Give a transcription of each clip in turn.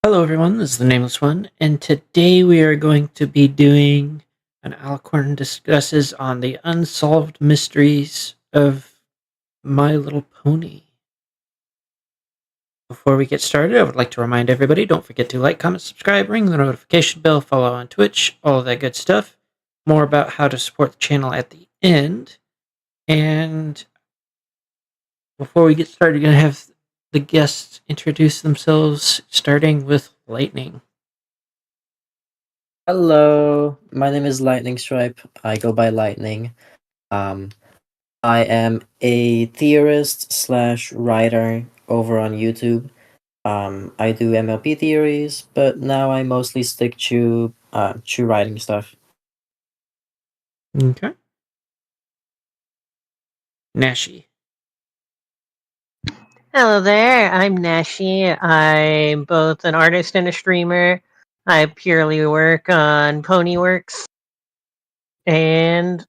Hello everyone, this is the Nameless One, and today we are going to be doing an Alicorn discusses on the unsolved mysteries of My Little Pony. Before we get started, I would like to remind everybody, don't forget to like, comment, subscribe, ring the notification bell, follow on Twitch, all of that good stuff. More about how to support the channel at the end. And before we get started, we're going to have the guests introduce themselves, starting with Lightning. Hello, my name is Lightning Stripe. I go by Lightning. I am a theorist slash writer over on YouTube. I do MLP theories, but now I mostly stick to writing stuff. Okay. Nashi. Hello there, I'm Nashi. I'm both an artist and a streamer. I purely work on Ponyworks. And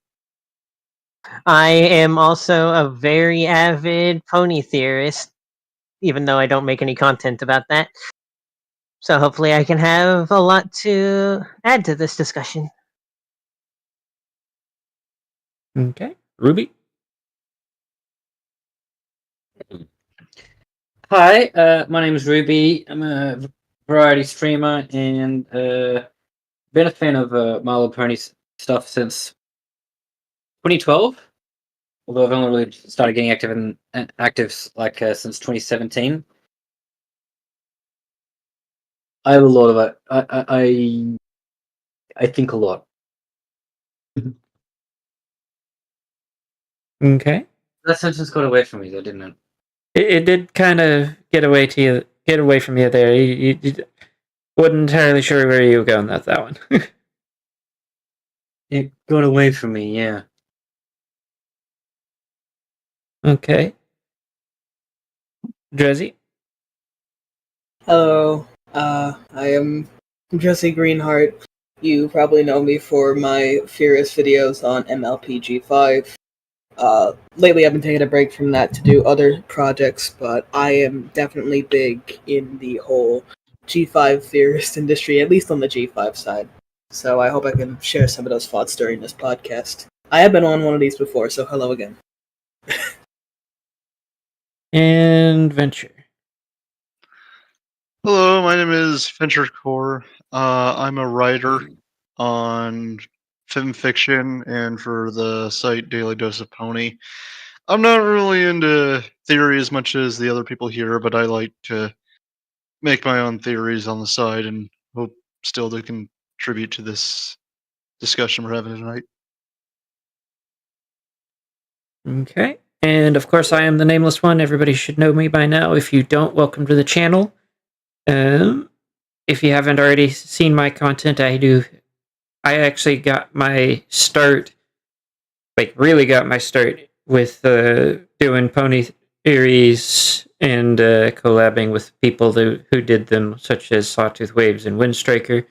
I am also a very avid pony theorist, even though I don't make any content about that. So hopefully I can have a lot to add to this discussion. Okay. Ruby. Hi, my name is Ruby. I'm a variety streamer and been a fan of My Little Pony stuff since 2012. Although I've only really started getting active like since 2017. I have a lot of it. I think a lot. Okay. That sentence got away from me, though, didn't it? It did kind of get away from you there. You wasn't entirely sure where you were going with that one. It got away from me, yeah. Okay. Drizzy. Hello, I am Jesse Greenheart. You probably know me for my Furious videos on MLPG5. Lately I've been taking a break from that to do other projects, but I am definitely big in the whole G5 theorist industry, at least on the G5 side. So I hope I can share some of those thoughts during this podcast. I have been on one of these before, so hello again. And Venture. Hello, my name is Venture Core. I'm a writer on film fiction and for the site Daily Dose of Pony. I'm not really into theory as much as the other people here, but I like to make my own theories on the side and hope still to contribute to this discussion we're having tonight. Okay. And of course, I am the Nameless One. Everybody should know me by now. If you don't, welcome to the channel. If you haven't already seen my content, I actually got my start, really got my start with doing pony theories and collabing with people who did them, such as Sawtooth Waves and Windstriker.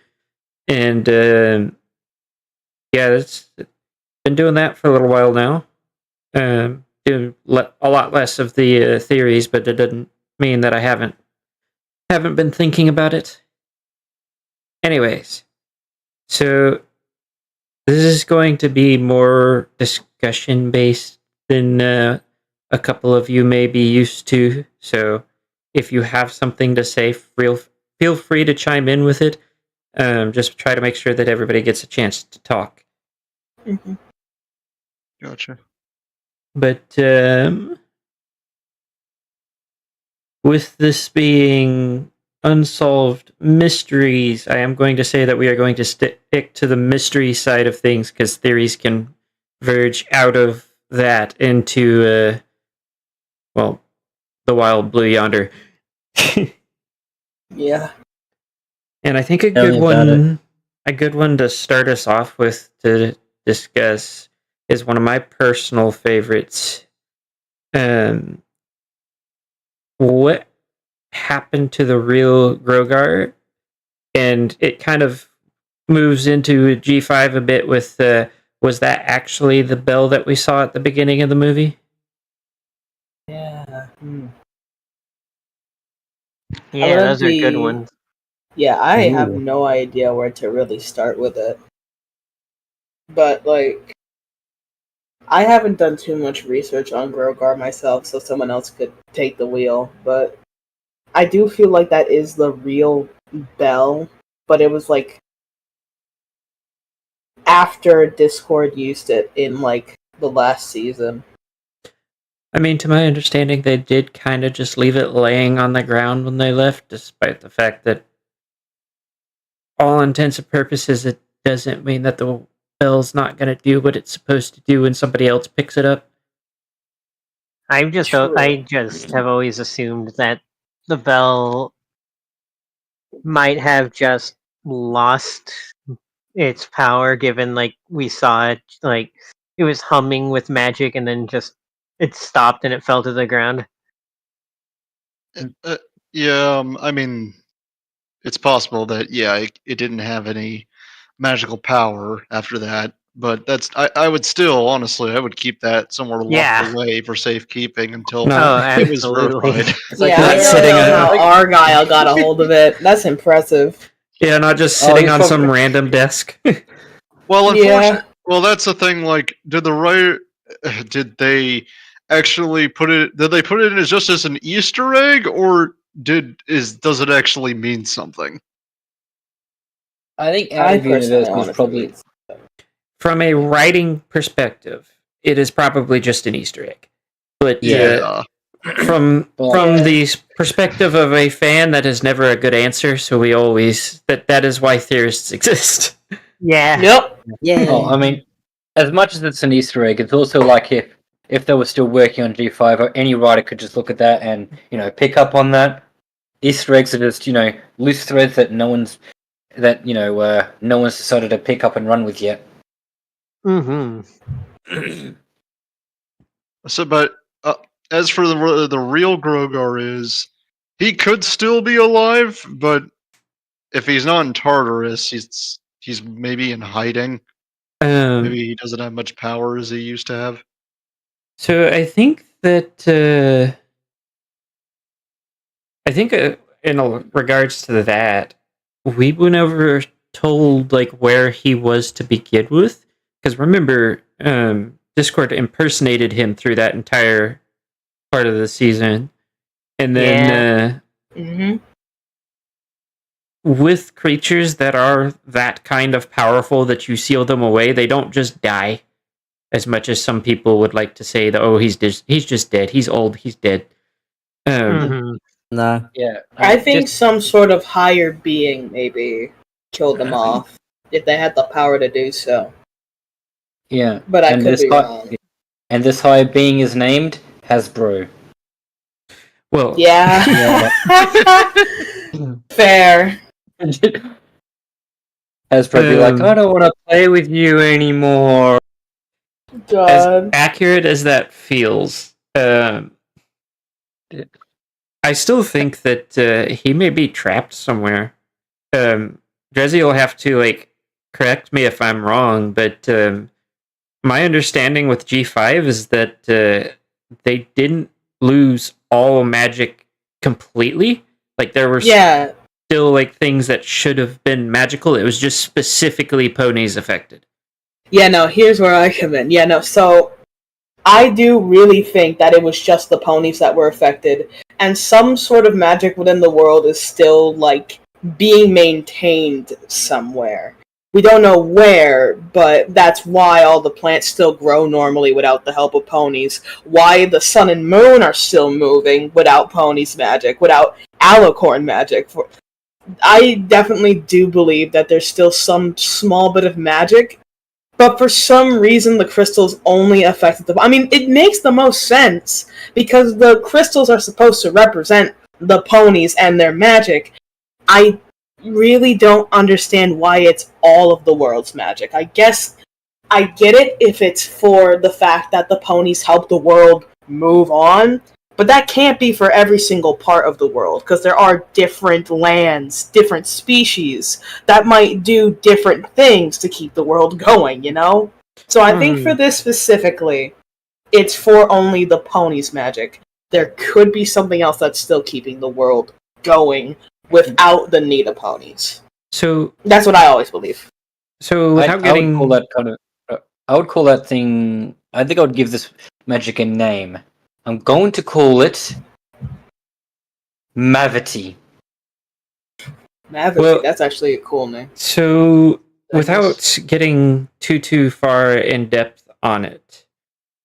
And yeah, it's been doing that for a little while now. Do a lot less of the theories, but it doesn't mean that I haven't been thinking about it. Anyways, so this is going to be more discussion based than a couple of you may be used to. So if you have something to say, feel free to chime in with it. Just try to make sure that everybody gets a chance to talk. Mm-hmm. Gotcha. But with this being unsolved mysteries, I am going to say that we are going to stick to the mystery side of things because theories can verge out of that into, the wild blue yonder. Yeah. And I think a good one to start us off with to discuss is one of my personal favorites. What happened to the real Grogar? And it kind of moves into G5 a bit with was that actually the bell that we saw at the beginning of the movie? Yeah. Yeah, those are good ones. Yeah, I have Ooh. no idea where to really start with it. But, like, I haven't done too much research on Grogar myself, so someone else could take the wheel. But I do feel like that is the real Bell, but it was, like, after Discord used it in, like, the last season. I mean, to my understanding, they did kind of just leave it laying on the ground when they left, despite the fact that, all intents and purposes, it doesn't mean that the bell's not going to do what it's supposed to do when somebody else picks it up. I True. just have always assumed that the bell might have just lost its power, given like we saw it like it was humming with magic and then just it stopped and it fell to the ground. Yeah, I mean, it's possible that it didn't have any magical power after that, but I would still honestly I would keep that somewhere locked Yeah. away for safekeeping until No. Oh, it was absolutely. verified. It's like Yeah, I not don't sitting know on- how Argyle got a hold of it. That's impressive. Yeah, not just Oh, sitting he's on some probably- random desk. Well, Yeah. unfortunately, well that's the thing. Like, did the writer did they actually put it? Did they put it in as just as an Easter egg, or does it actually mean something? I think I out of personally universe was honestly probably means- From a writing perspective, it is probably just an Easter egg. But Yeah. from Well, the perspective of a fan, that is never a good answer. So we always that is why theorists exist. Yeah. Yep. Yeah. Oh, I mean, as much as it's an Easter egg, it's also like if they were still working on G5, or any writer could just look at that and pick up on that. Easter eggs are just loose threads that no one's decided to pick up and run with yet. Mm-hmm. So, but as for the real Grogar he could still be alive, but if he's not in Tartarus, he's maybe in hiding. Maybe he doesn't have much power as he used to have. So I think that in regards to that, we were never told like where he was to begin with. Because remember, Discord impersonated him through that entire part of the season, and then Mm-hmm. with creatures that are that kind of powerful that you seal them away, they don't just die. As much as some people would like to say that, oh, he's just dead. He's old. He's dead. Mm-hmm. Nah. Yeah, I think some sort of higher being maybe killed them off if they had the power to do so. Yeah, But I and could this be high- wrong. And this higher being is named Hasbro. Well, Yeah. Fair. Hasbro be like, Um, I don't want to play with you anymore. as God. accurate as that feels, I still think that he may be trapped somewhere. Drizzy will have to correct me if I'm wrong, but my understanding with G5 is that they didn't lose all magic completely. Like there were Yeah. still things that should have been magical. It was just specifically ponies affected. Yeah, no, here's where I come in. Yeah, no, so I do really think that it was just the ponies that were affected, and some sort of magic within the world is still, being maintained somewhere. We don't know where, but that's why all the plants still grow normally without the help of ponies. Why the sun and moon are still moving without ponies' magic, without Alicorn magic. I definitely do believe that there's still some small bit of magic, but for some reason the crystals only affected the... I mean, it makes the most sense, because the crystals are supposed to represent the ponies and their magic. I really don't understand why it's all of the world's magic. I guess I get it if it's for the fact that the ponies help the world move on, but that can't be for every single part of the world, because there are different lands, different species that might do different things to keep the world going, you know? So I think for this specifically, it's for only the ponies' magic. There could be something else that's still keeping the world going, without the need of ponies. So That's what I always believe. without I getting would call that kind of. I would call that thing. I think I would give this magic a name. I'm going to call it Mavity. Mavity, Well- that's actually a cool name. so without getting too far in depth on it,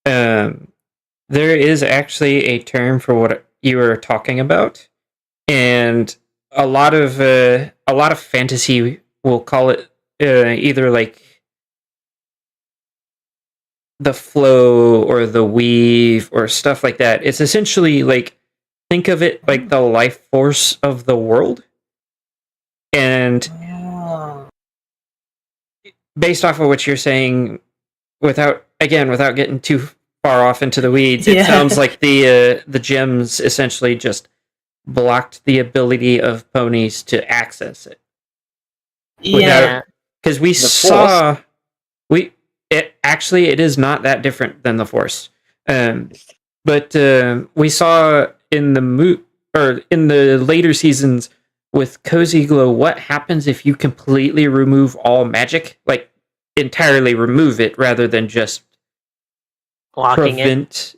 there is actually a term for what you were talking about, and a lot of fantasy will call it either like the flow or the weave or stuff like that. It's essentially like, think of it like the life force of the world, and Oh. based off of what you're saying, without getting too far off into the weeds, it Yeah. sounds like the gems essentially just blocked the ability of ponies to access it. Yeah. Because we saw it is not that different than the Force. But we saw in the later seasons with Cozy Glow what happens if you completely remove all magic, like entirely remove it rather than just Blocking it.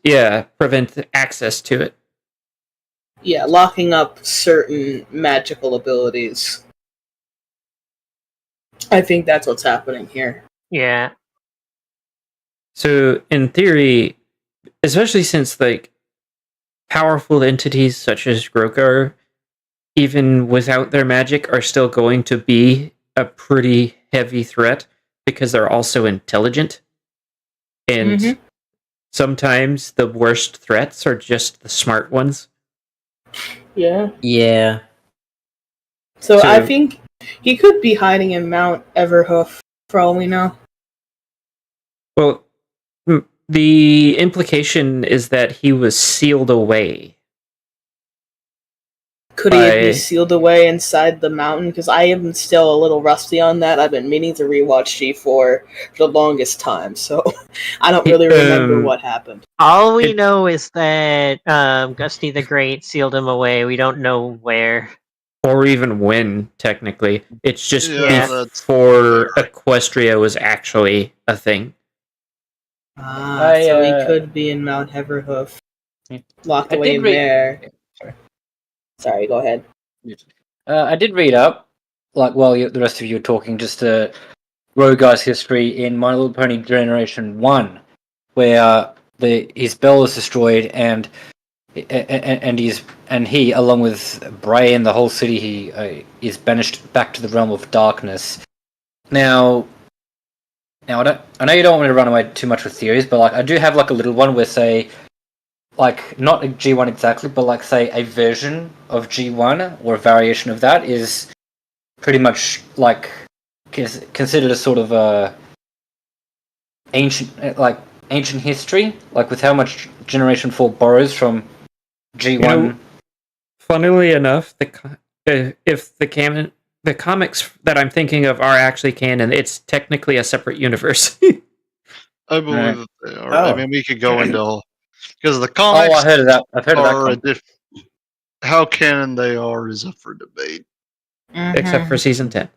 prevent access to it. Yeah, locking up certain magical abilities. I think that's what's happening here. Yeah. So in theory, especially since like powerful entities such as Grokar, even without their magic, are still going to be a pretty heavy threat because they're also intelligent. And Mhm. sometimes the worst threats are just the smart ones. Yeah. Yeah. So I So- think he could be hiding in Mount Everhoof for all we know. Well, the implication is that he was sealed away. Could he By- be sealed away inside the mountain? Because I am still a little rusty on that. I've been meaning to rewatch G4 for the longest time, so I don't really remember what happened. All we It- know is that Gusty the Great sealed him away. We don't know where. Or even when, technically. It's just Yeah. that's before fair. Equestria was actually a thing. So he could be in Mount Everhoof, Yeah. locked I away did in read- there. Sorry. Sorry, go ahead. I did read up, like while the rest of you were talking, just Rogar's history in My Little Pony Generation 1, where his bell is destroyed and he, along with Bray and the whole city, he is banished back to the realm of darkness. Now I know you don't want me to run away too much with theories, but like I do have like a little one where, say, like not a G1 exactly, but like say a version of G1 or a variation of that is pretty much like considered a sort of ancient history, like with how much Generation 4 borrows from G1. You know, funnily enough, if the comics that I'm thinking of are actually canon, it's technically a separate universe. I believe Right. that they are. Oh. I mean, we could go into because the Oh, comics I heard of that. I've heard of that. are Comic. how canon they are is up for debate. Except for season 10.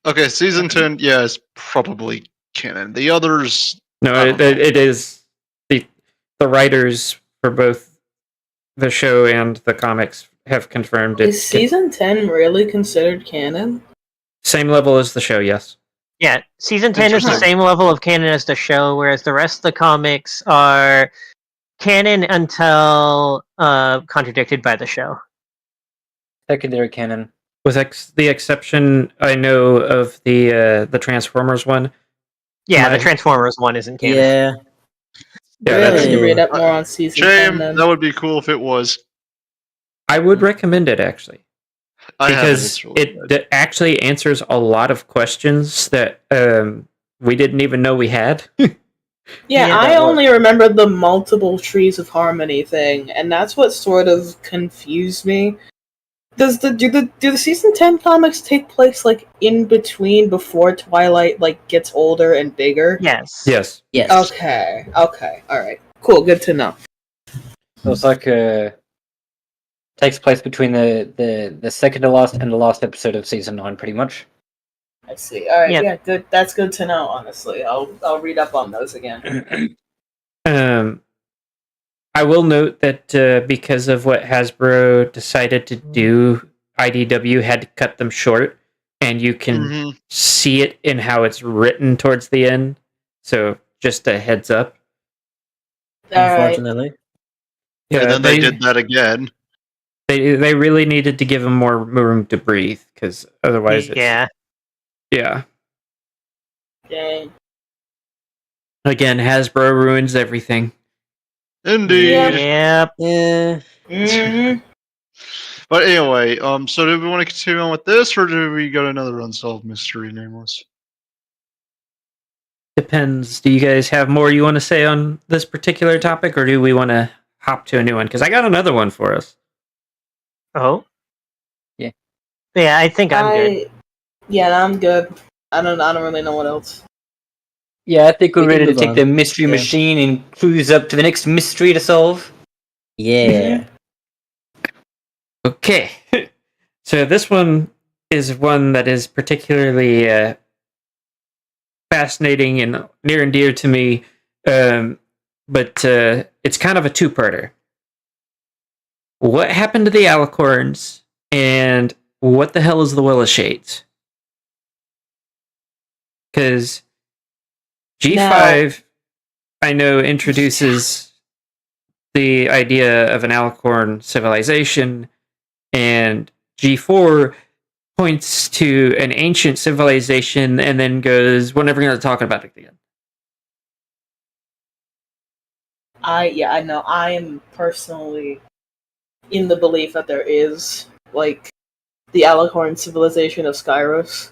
Okay, season 10, yeah, is probably canon. The others, No, I don't know. it is the writers for both the show and the comics have confirmed Is it's season 10 really considered canon? same level as the show. Yes. Yeah, season 10 is the Interesting. same level of canon as the show, whereas the rest of the comics are canon until contradicted by the show. Secondary canon. With the exception, I know of the Transformers one. Yeah, My- the Transformers one isn't canon. Yeah. Yeah, I that's need to read Really? up more on season Shame. 10 then. That would be cool if it was. I would recommend it actually. I haven't. Because It's really it good. actually answers a lot of questions that we didn't even know we had. Yeah, Yeah, I that only remember the multiple trees of harmony thing, and that's what sort of confused me. Do the season 10 comics take place like in between before Twilight like gets older and bigger? Yes. Yes. Yes. Okay, alright. Cool, good to know. So it's like Takes place between the second to last and the last episode of season 9, pretty much. I see. All right, Yeah. yeah, good. That's good to know. Honestly, I'll read up on those again. I will note that because of what Hasbro decided to do, IDW had to cut them short, and you can see it in how it's written towards the end. So just a heads up. All right. Unfortunately. Yeah, and then they did that again. They really needed to give them more room to breathe, because otherwise, Yeah. yeah. Dang. Again, Hasbro ruins everything. Indeed. Yeah. Yep. Yeah. Mm-hmm. But anyway, so do we want to continue on with this, or do we got another unsolved mystery, Nameless? Depends. Do you guys have more you want to say on this particular topic, or do we want to hop to a new one? Because I got another one for us. Oh. Yeah. Yeah, I think I'm good. Yeah, I'm good. I don't really know what else. Yeah, I think we're We can ready to move take on. the mystery Yeah. machine and cruise up to the next mystery to solve. Yeah. Okay. So this one is one that is particularly fascinating and near and dear to me, but it's kind of a two-parter. What happened to the Alicorns, and what the hell is the Will of Shades? Because G5, I know, introduces the idea of an Alicorn civilization, and G4 points to an ancient civilization and then goes, we're never going to talk about it again. I know. I am personally in the belief that there is, like, the Alicorn civilization of Skyros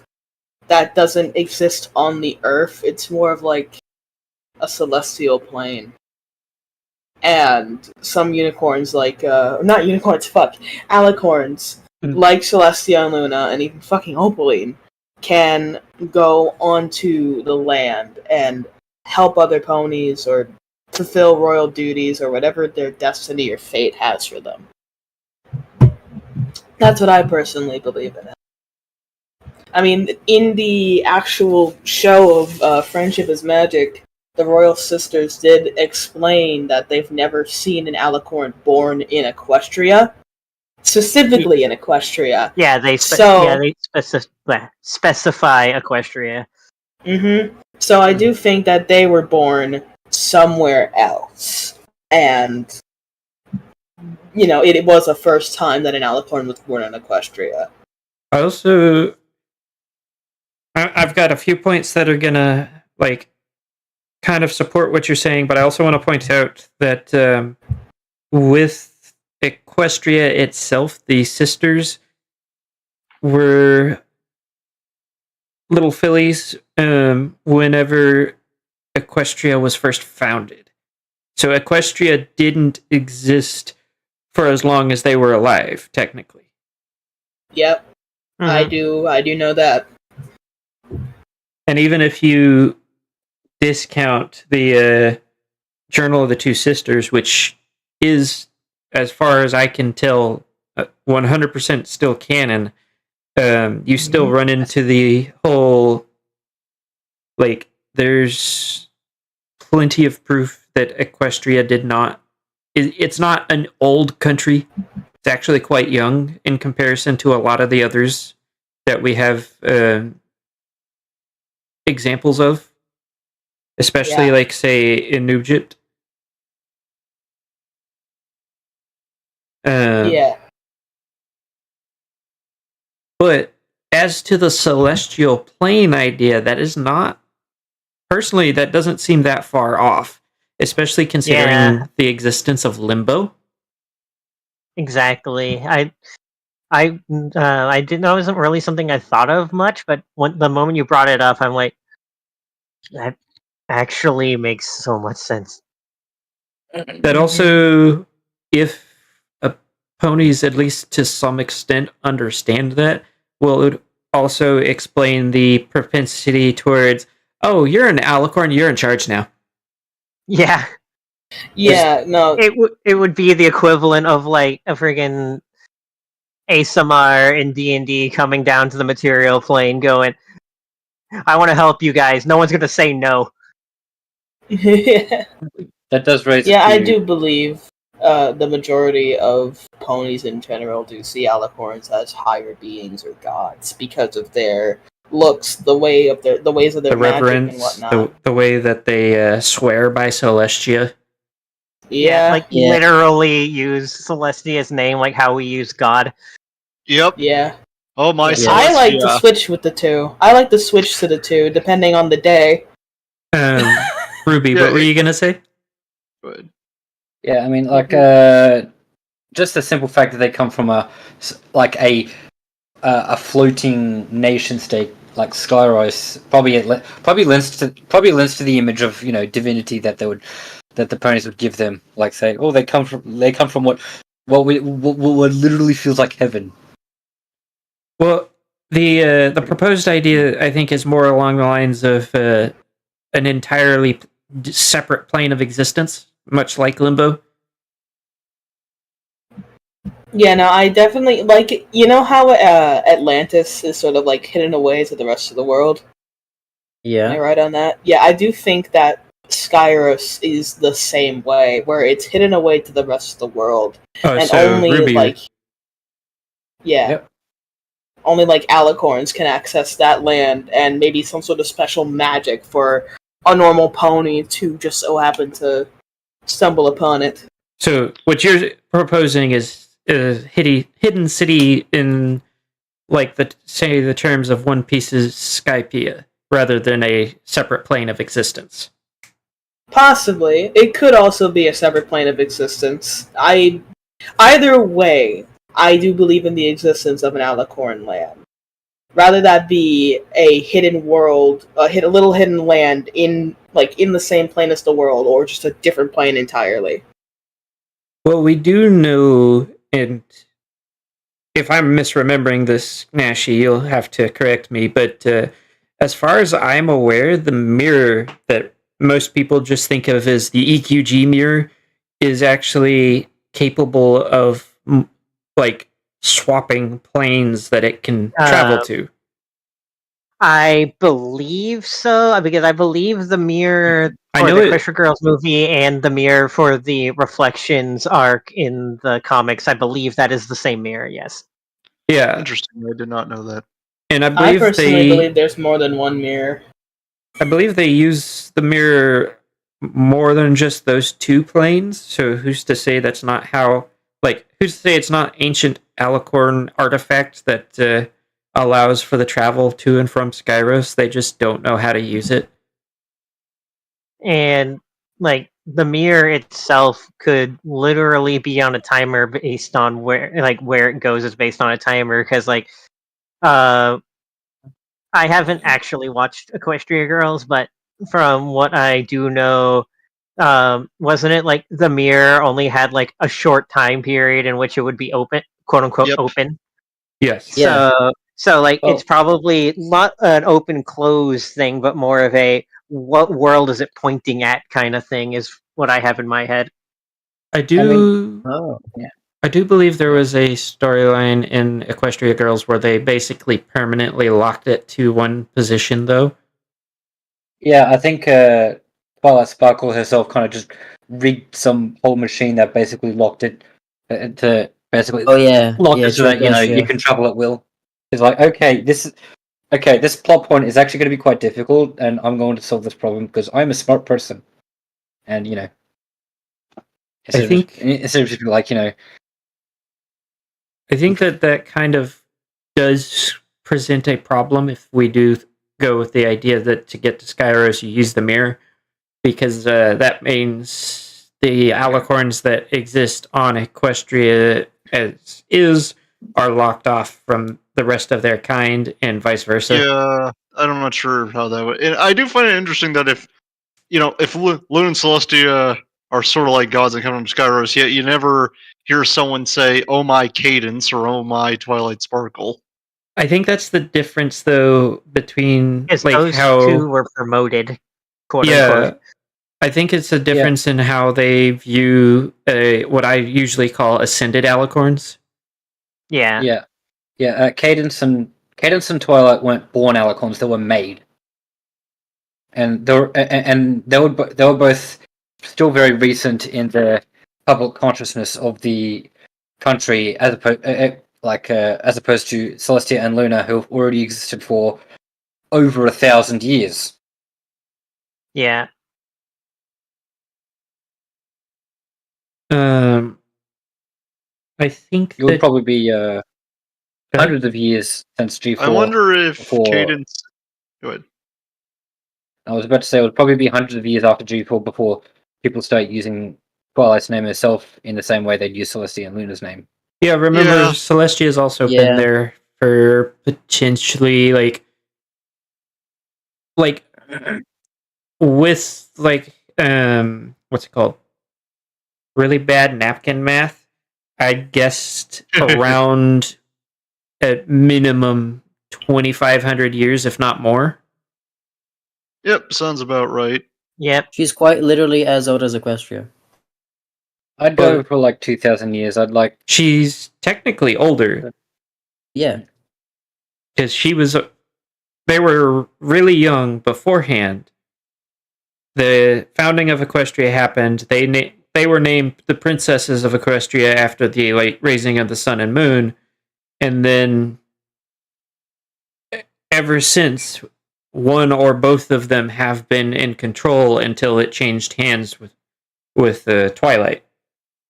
that doesn't exist on the Earth. It's more of like a celestial plane. And some unicorns, like, not unicorns, Alicorns, like Celestia and Luna, and even fucking Opaline, can go onto the land and help other ponies or fulfill royal duties or whatever their destiny or fate has for them. That's what I personally believe in it. I mean, in the actual show of Friendship is Magic, the Royal Sisters did explain that they've never seen an Alicorn born in Equestria. Specifically in Equestria. Yeah, they So- specify Equestria. Mm-hmm. So I do think that they were born somewhere else. And, you know, it was the first time that an Alicorn was born in Equestria. I also, I've got a few points that are gonna like kind of support what you're saying, but I also want to point out that with Equestria itself, the sisters were little fillies whenever Equestria was first founded. So Equestria didn't exist for as long as they were alive, technically. Yep, Mhm. I do know that. And even if you discount the Journal of the Two Sisters, which is, as far as I can tell, 100% still canon, you still run into the whole, like, there's plenty of proof that Equestria did not, it's not an old country. It's actually quite young in comparison to a lot of the others that we have examples of, especially Yeah. like, say, in Nubjit. Yeah. But as to the celestial plane idea, that is not, personally, that doesn't seem that far off, especially considering Yeah. the existence of Limbo. Exactly. I didn't know it wasn't really something I thought of much, but the moment you brought it up, I'm like, that actually makes so much sense. That also, if ponies, at least to some extent, understand that, well, it would also explain the propensity towards, oh, you're an Alicorn, you're in charge now. Yeah, Yeah, no. it would be the equivalent of like a friggin' ASMR in D&D coming down to the material plane going, I want to help you guys. No one's going to say no. Yeah, That does raise a I few. do believe the majority of ponies in general do see alicorns as higher beings or gods because of their looks, the ways of their The magic and reverence, whatnot. the way that they swear by Celestia. Yeah, Like literally use Celestia's name like how we use God. Yep. yeah. Oh my Yeah. I like to Celestia. switch with the two. I like to switch to the two depending on the day. Ruby, Yeah, what were you gonna say? Good. Yeah, I mean, like, just the simple fact that they come from a floating nation state like Skyros probably lends to the image of divinity that the ponies would give them. Like say, oh, they come from what literally feels like heaven. Well, the proposed idea, I think, is more along the lines of an entirely separate plane of existence, much like Limbo. Yeah, no, I definitely like. You know how Atlantis is sort of like hidden away to the rest of the world. Am I Yeah. right on that? Yeah, I do think that Skyros is the same way, where it's hidden away to the rest of the world, Oh, and so only Ruby, Yep. only like alicorns can access that land, and maybe some sort of special magic for a normal pony to just so happen to stumble upon it. so what you're proposing is a hidden city in, like, the terms of One Piece's Skypiea, rather than a separate plane of existence. Possibly, it could also be a separate plane of existence. Either way, I do believe in the existence of an Alicorn land. Rather that be a hidden world, a little hidden land in the same plane as the world, or just a different plane entirely. Well, we do know, and if I'm misremembering this, Nashi, you'll have to correct me, but as far as I'm aware, the mirror that most people just think of as the EQG mirror is actually capable of, like, swapping planes that it can travel to. I believe so, because I believe the mirror I for know the it. Crusher Girls movie and the mirror for the Reflections arc in the comics, I believe that is the same mirror, yes. Yeah, Interesting. I did not know that. and I personally believe there's more than one mirror. I believe they use the mirror more than just those two planes. So who's to say that's not how? Like, who's to say it's not ancient Alicorn artifact that allows for the travel to and from Skyros? They just don't know how to use it. And like the mirror itself could literally be on a timer based on where it goes is based on a timer, because I haven't actually watched Equestria Girls, but from what I do know, wasn't it like the mirror only had like a short time period in which it would be open, quote unquote, Yep. open? Yes. Yeah. So like Well- it's probably not an open close thing, but more of a what world is it pointing at kind of thing is what I have in my head. I do. Oh. I do believe there was a storyline in Equestria Girls where they basically permanently locked it to one position, though. Yeah, I think Twilight Sparkle herself kind of just rigged some whole machine that basically locked it to basically Oh yeah. lock Yeah. it so that you can travel at will. It's like this plot point is actually going to be quite difficult, and I'm going to solve this problem because I'm a smart person, and instead of just like I think that kind of does present a problem if we do go with the idea that to get to Skyros you use the mirror, because that means the alicorns that exist on Equestria as is are locked off from the rest of their kind, and vice versa. Yeah, I'm not sure how that would. And I do find it interesting that if Lune and Celestia are sort of like gods that come from Skyros, yet you never hear someone say, "Oh my Cadence" or "Oh my Twilight Sparkle." I think that's the difference, though, between Because like those how two were promoted, quote yeah. unquote. I think it's a difference in how they view what I usually call ascended alicorns. Yeah. Cadence and Twilight weren't born Alicorns; they were made, and they were both still very recent in the public consciousness of the country, as opposed to Celestia and Luna, who have already existed for over 1,000 years. Yeah. I think It would that probably be hundreds of years since G4. I wonder if before- Cadence. Go ahead. I was about to say it would probably be hundreds of years after G4 before people start using Twilight's name itself in the same way they'd use Celestia and Luna's name. Yeah, remember Yeah. Celestia's also Yeah. been there for potentially like with what's it called? Really bad napkin math. I guessed around at minimum 2,500 years, if not more. Yep, sounds about right. Yep. She's quite literally as old as Equestria. I'd go for like 2,000 years. I'd like. She's technically older Yeah. because they were really young beforehand. The founding of Equestria happened. They were named the princesses of Equestria after the raising of the sun and moon, and then ever since, one or both of them have been in control until it changed hands with Twilight.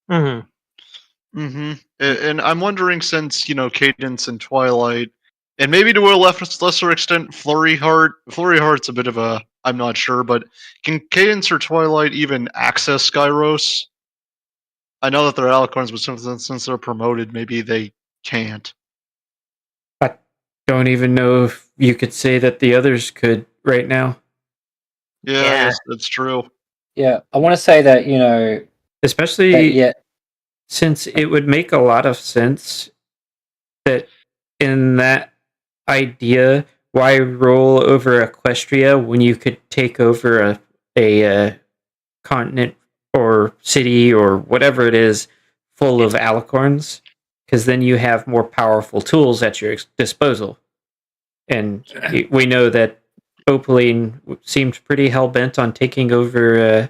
Mm-hmm. Mm-hmm. And I'm wondering, since Cadence and Twilight, and maybe to a lesser extent Flurry Heart. Flurry Heart's a bit of a, I'm not sure, but can Cadence or Twilight even access Skyros? I know that they're Alicorns, but since they're promoted, maybe they can't. I don't even know if you could say that the others could right now. Yeah, I Yeah. guess that's true. Yeah, I want to say that, Especially since it would make a lot of sense that in that idea, why roll over Equestria when you could take over a continent or city or whatever it is full of Alicorns? Because then you have more powerful tools at your disposal. And we know that Opaline seemed pretty hell-bent on taking over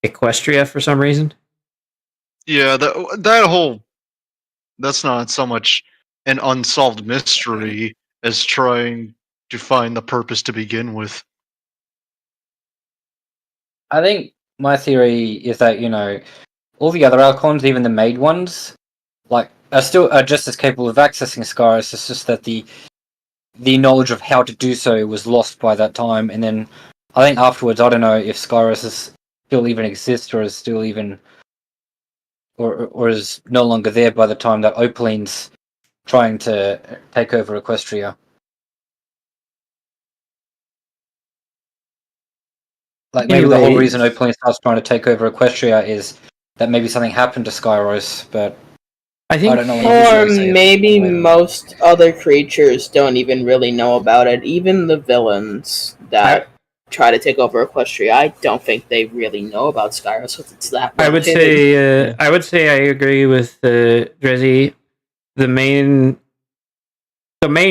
Equestria for some reason. Yeah, that's not so much an unsolved mystery as trying to find the purpose to begin with. I think my theory is that all the other Alicorns, even the made ones, are just as capable of accessing Skyros. It's just that the knowledge of how to do so was lost by that time, and then I think afterwards, I don't know if Skyros still even exists or is still even or is no longer there by the time that Opaline's trying to take over Equestria. Like maybe the whole reason Opaline starts trying to take over Equestria is that maybe something happened to Skyros, but I think, I don't know. Or maybe most other creatures don't even really know about it. Even the villains that try to take over Equestria, I don't think they really know about Skyros because it's that. I would say I agree with Drizzy. The main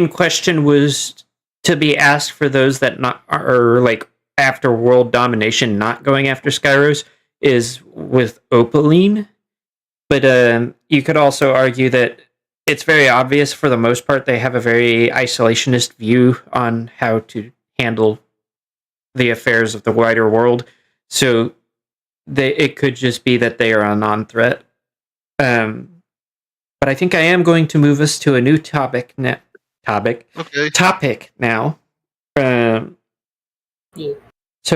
question was to be asked for those that are like after world domination, not going after Skyros, is with Opaline. But you could also argue that it's very obvious for the most part they have a very isolationist view on how to handle the affairs of the wider world. So it could just be that they are a non-threat. But I think I am going to move us to a new topic now. Topic now. So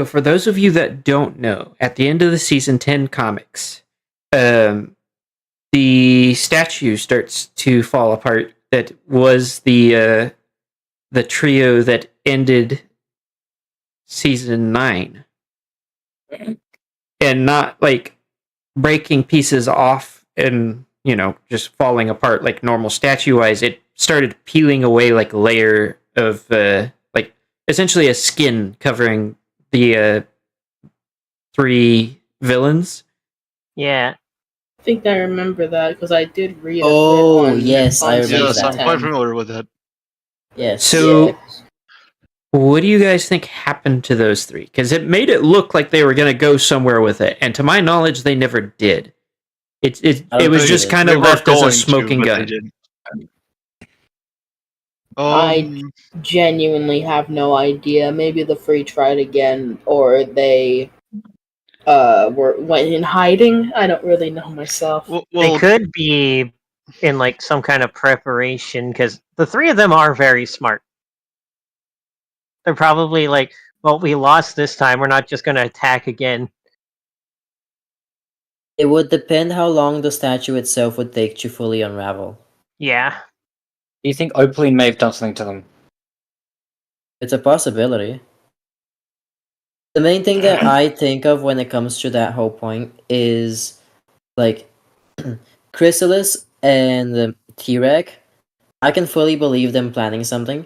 for those of you that don't know, at the end of the season 10 comics, the statue starts to fall apart. That was the trio that ended season 9, and not like breaking pieces off and just falling apart like normal statue wise. It started peeling away like a layer of like essentially a skin covering the 3 villains. Yeah. I think I remember that because I did read a Oh, bit on yes, I remember Yes, I'm that. quite familiar with that. Yes. So, Yeah. what do you guys think happened to those three? Because it made it look like they were going to go somewhere with it, and to my knowledge, they never did. It I don't was think just it kind They of were left as a going smoking to, but gun. they didn't. I genuinely have no idea. Maybe the Free tried again, or they went in hiding. I don't really know myself. They well, could be in like some kind of preparation because the three of them are very smart. They're probably like, well, we lost this time. We're not just going to attack again. It would depend how long the statue itself would take to fully unravel. Yeah. Do you think Opaline may have done something to them? It's a possibility. The main thing that I think of when it comes to that whole point is like Chrysalis and T-Rex. I can fully believe them planning something,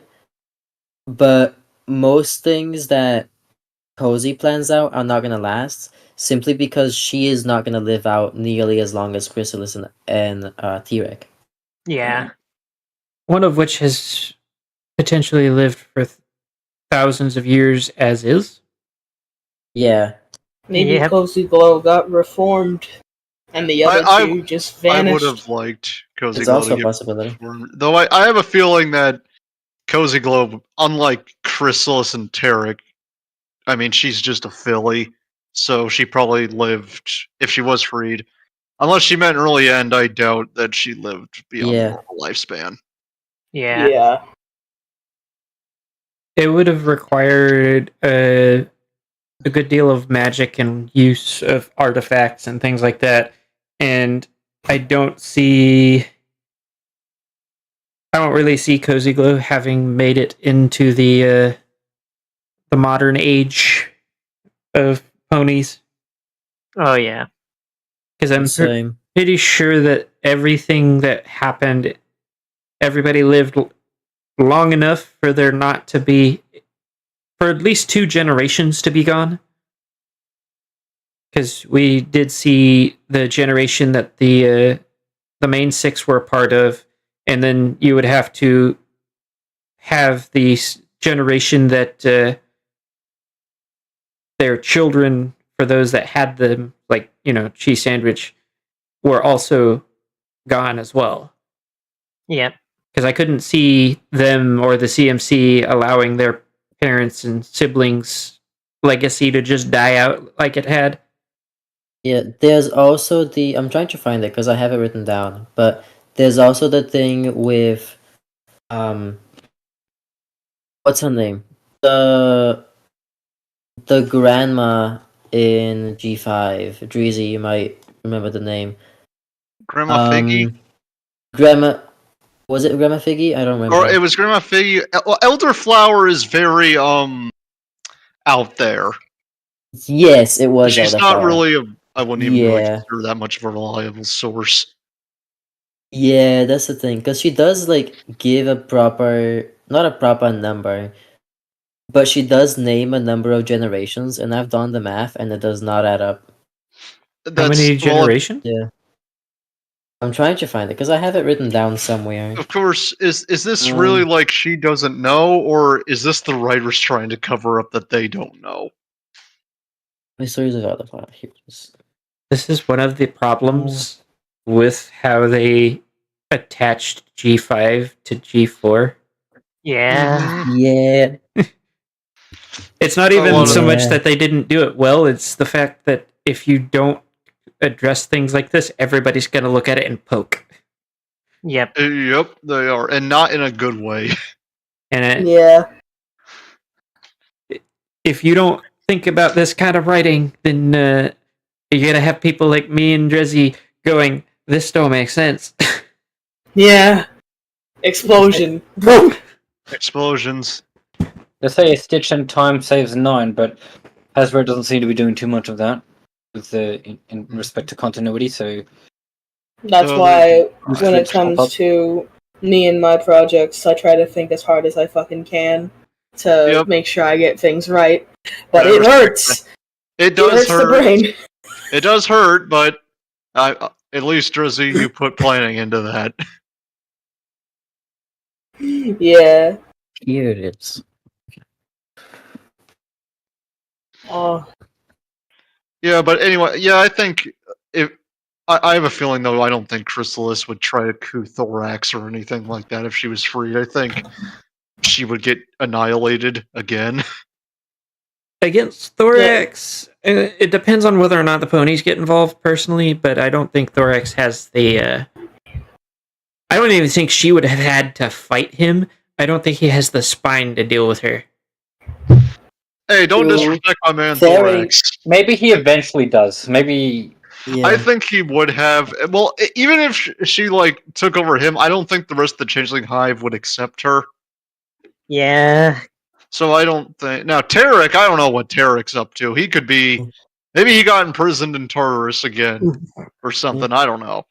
but most things that Cozy plans out are not gonna last simply because she is not gonna live out nearly as long as Chrysalis and T-Rex. Yeah. One of which has potentially lived for thousands of years as is. Yeah, Maybe Yep. Cozy Glow got reformed, and the other I- two just I would vanished. have liked Cozy it's Glow also to a get possibility. reformed. Though I have a feeling that Cozy Glow, unlike Chrysalis and Tarek, I mean, she's just a filly, so she probably lived, if she was freed. Unless she meant early end, I doubt that she lived beyond Yeah. the normal lifespan. Yeah. Yeah. It would have required a good deal of magic and use of artifacts and things like that. And I don't really see Cozy Glow having made it into the modern age of ponies. Oh, yeah. Because I'm Same. pretty sure that everything that happened, everybody lived long enough for there not to be, for at least 2 generations to be gone. Because we did see the generation that the main 6 were a part of, and then you would have to have the generation that their children, for those that had them, like, cheese sandwich, were also gone as well. Yep. Because I couldn't see them or the CMC allowing their parents and siblings' legacy to just die out like it had. Yeah, there's also I'm trying to find it because I have it written down, but there's also the thing with what's her name? The grandma in G5. Dreezy, you might remember the name. Grandma Figgy? Grandma, was it Grandma Figgy? I don't remember. Or it was Grandma Figgy. Well, Elderflower is very, out there. Yes, it was She's Elderflower. not really I wouldn't even really Yeah. consider that much of a reliable source. Yeah, that's the thing. Because she does, like, give not a proper number, but she does name a number of generations, and I've done the math, and it does not add up. How many generations? Yeah. I'm trying to find it, because I have it written down somewhere. Of course, is this really like she doesn't know, or is this the writers trying to cover up that they don't know? Mysteries of Elderflower. Here it is. This is one of the problems with how they attached G5 to G4. Yeah. Yeah. It's not even lot so of- much Yeah. that they didn't do it well, it's the fact that if you don't address things like this, everybody's going to look at it and poke. Yep. Yep, they are, and not in a good way. And Yeah. if you don't think about this kind of writing, then you're going to have people like me and Drizzy going, this don't make sense. Yeah. Explosion. Explosions. They say a stitch in time saves 9, but Hasbro doesn't seem to be doing too much of that with in respect to continuity. So That's So why Just when it flips pop up. comes to me and my projects, I try to think as hard as I fucking can to Yep. make sure I get things right. But I it respect hurts. It It does hurts the hurt. brain. It does hurt, but At least, Drizzy, you put planning into that. Yeah. Here it is. Oh, Yeah, but anyway, yeah, I think if I have a feeling though, I don't think Chrysalis would try to coup Thorax or anything like that if she was freed. I think she would get annihilated again. Against Thorax, it depends on whether or not the ponies get involved personally, but I don't think Thorax has the. I don't even think she would have had to fight him. I don't think he has the spine to deal with her. Hey, don't True. disrespect my man Very- Thorax. Maybe he eventually does. Maybe Yeah. I think he would have. Well, even if she like took over him, I don't think the rest of the Changeling Hive would accept her. Yeah. So I don't think now Tarek. I don't know what Tarek's up to. He could be. Maybe he got imprisoned in Tartarus again or something. I don't know.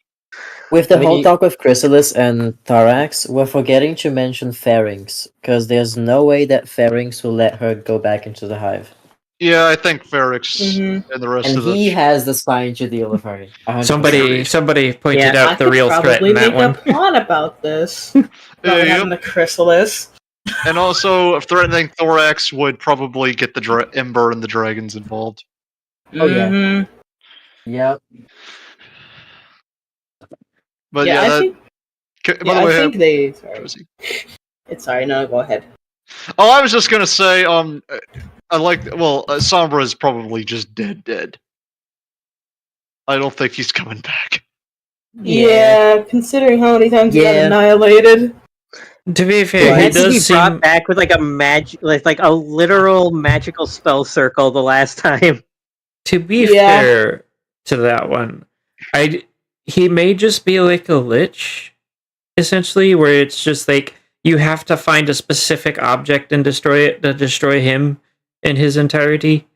With the I mean, whole talk with Chrysalis and Thorax, we're forgetting to mention Pharynx, because there's no way that Pharynx will let her go back into the hive. Yeah, I think Ferrix Mhm. and the rest And of the. he has the spine to deal with her. 100%. Somebody pointed Yeah, out I the could real threat probably in that make one. a plot about this. About Yeah, having the Chrysalis. and also, threatening Thorax would probably get the Ember and the dragons involved. Oh, yeah. Mhm. Yep. But Yeah, yeah, I that. think. By Yeah, the way, I think they. Sorry. Josie. It's sorry. No, go ahead. Oh, I was just gonna say, I like. Well, Sombra is probably just dead. I don't think he's coming back. Yeah, considering how many times he got Yeah. annihilated. To be He fair, he had to be does brought seem. back with like a like a literal magical spell circle the last time. To be Yeah. fair to that one, he may just be like a lich, essentially, where it's just like you have to find a specific object and destroy it to destroy him in his entirety.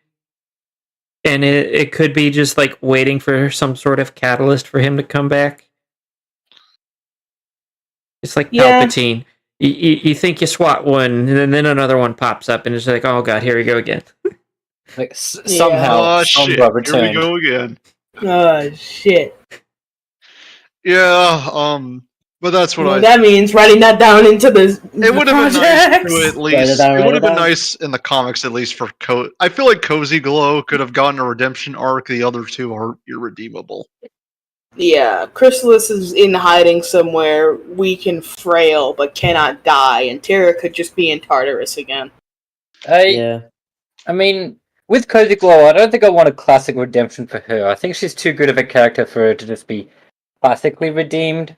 And it could be just like waiting for some sort of catalyst for him to come back. It's like Yeah. Palpatine. You think you swat one, and then another one pops up, and it's like, oh god, here we go again. like Yeah. somehow Oh shit! Sombra Here we returned. go again. Oh shit. Yeah. But that's what Well, I. that means writing that down into the It would have been nice projects. to at Write it least. down, It write would it have been down. nice in the comics, at least for I feel like Cozy Glow could have gotten a redemption arc. The other two are irredeemable. Yeah, Chrysalis is in hiding somewhere, weak and frail, but cannot die, and Terra could just be in Tartarus again. Yeah. I mean, with Cozy Glow, I don't think I want a classic redemption for her. I think she's too good of a character for her to just be classically redeemed.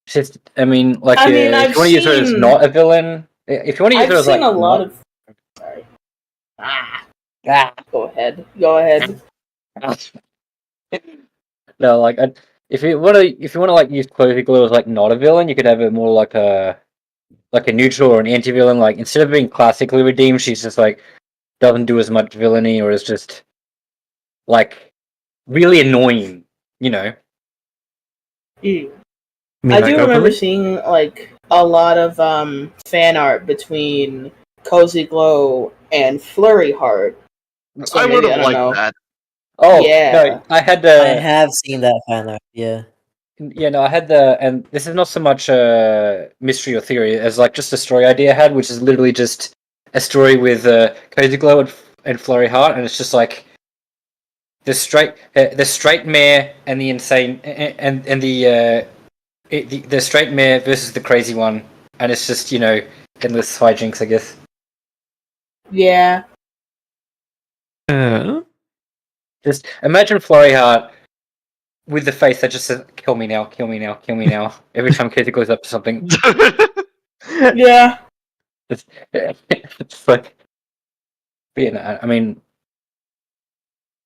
She's, I mean, like, I mean, if I've you want to use her as seen- not a villain, if you want to use I've her as seen like a lot not- of. Sorry. Ah, Ah. go ahead. Go ahead. No, like if you want to like use Cozy Glow as like not a villain, you could have it more like a neutral or an anti-villain. Like instead of being classically redeemed, she's just like doesn't do as much villainy or is just like really annoying, you know. Mm. You mean I like do remember openly? seeing like a lot of fan art between Cozy Glow and Flurry Heart. So I would maybe, I have don't liked know. that. Oh Yeah. no, I had I have seen that fan art, yeah. yeah, no, I had and this is not so much a mystery or theory as like just a story idea I had, which is literally just a story with Cozy Glow and Flurry Heart, and it's just like the straight mare and the insane and the straight mare versus the crazy one, and it's just endless hijinks, I guess. Yeah. Just imagine Flurry Heart with the face that just says "Kill me now, kill me now, kill me now" every time Cozy goes up to something. Yeah. It's like, but, I mean,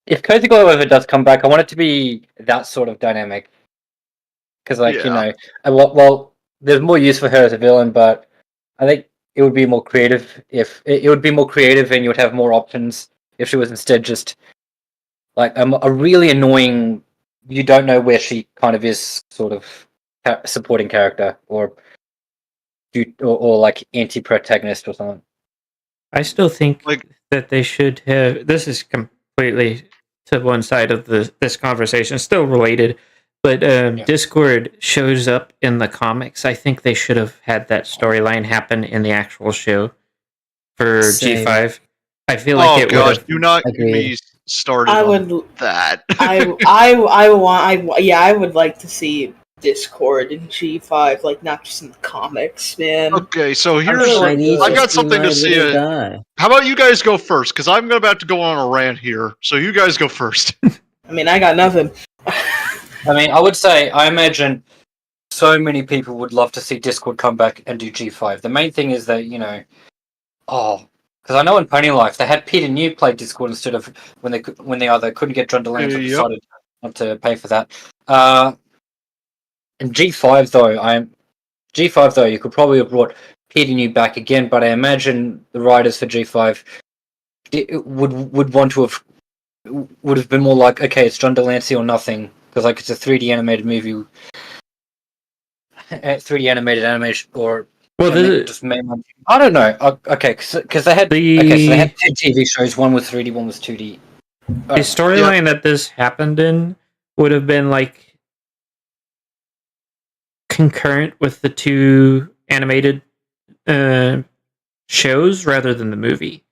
if Cozy Glow ever does come back, I want it to be that sort of dynamic. Because, like, Yeah. well, there's more use for her as a villain, but I think it would be more creative if it would be more creative, and you would have more options if she was instead just like a really annoying. You don't know where she kind of is, sort of supporting character, or like anti-protagonist or something. I still think Like- that they should have. This is completely to one side of this conversation, still related, but Discord shows up in the comics. I think they should have had that storyline happen in the actual show for Same. G5. I feel like it would have. Do not get Agreed. me started I on would. that. I would like to see Discord in G5, like not just in the comics, man. Okay, so I here's need I've to got see something my to see. little guy. How about you guys go first? Because I'm about to go on a rant here. So you guys go first. I mean, I got nothing. I mean, I would say, I imagine so many people would love to see Discord come back and do G5. The main thing is that, because I know in Pony Life they had Peter New play Discord instead of when they either couldn't get John Delance or Yep. decided not to pay for that. And G5 though, you could probably have brought Peter New back again, but I imagine the writers for G5 would have been more like, okay, it's John Delancey or nothing, because like it's a 3D animated movie, 3D animated animation, or just I don't know. Okay, because they had so they had 2 TV shows. One was 3D, one was 2D. The storyline that this happened in would have been like concurrent with the 2 animated shows rather than the movie.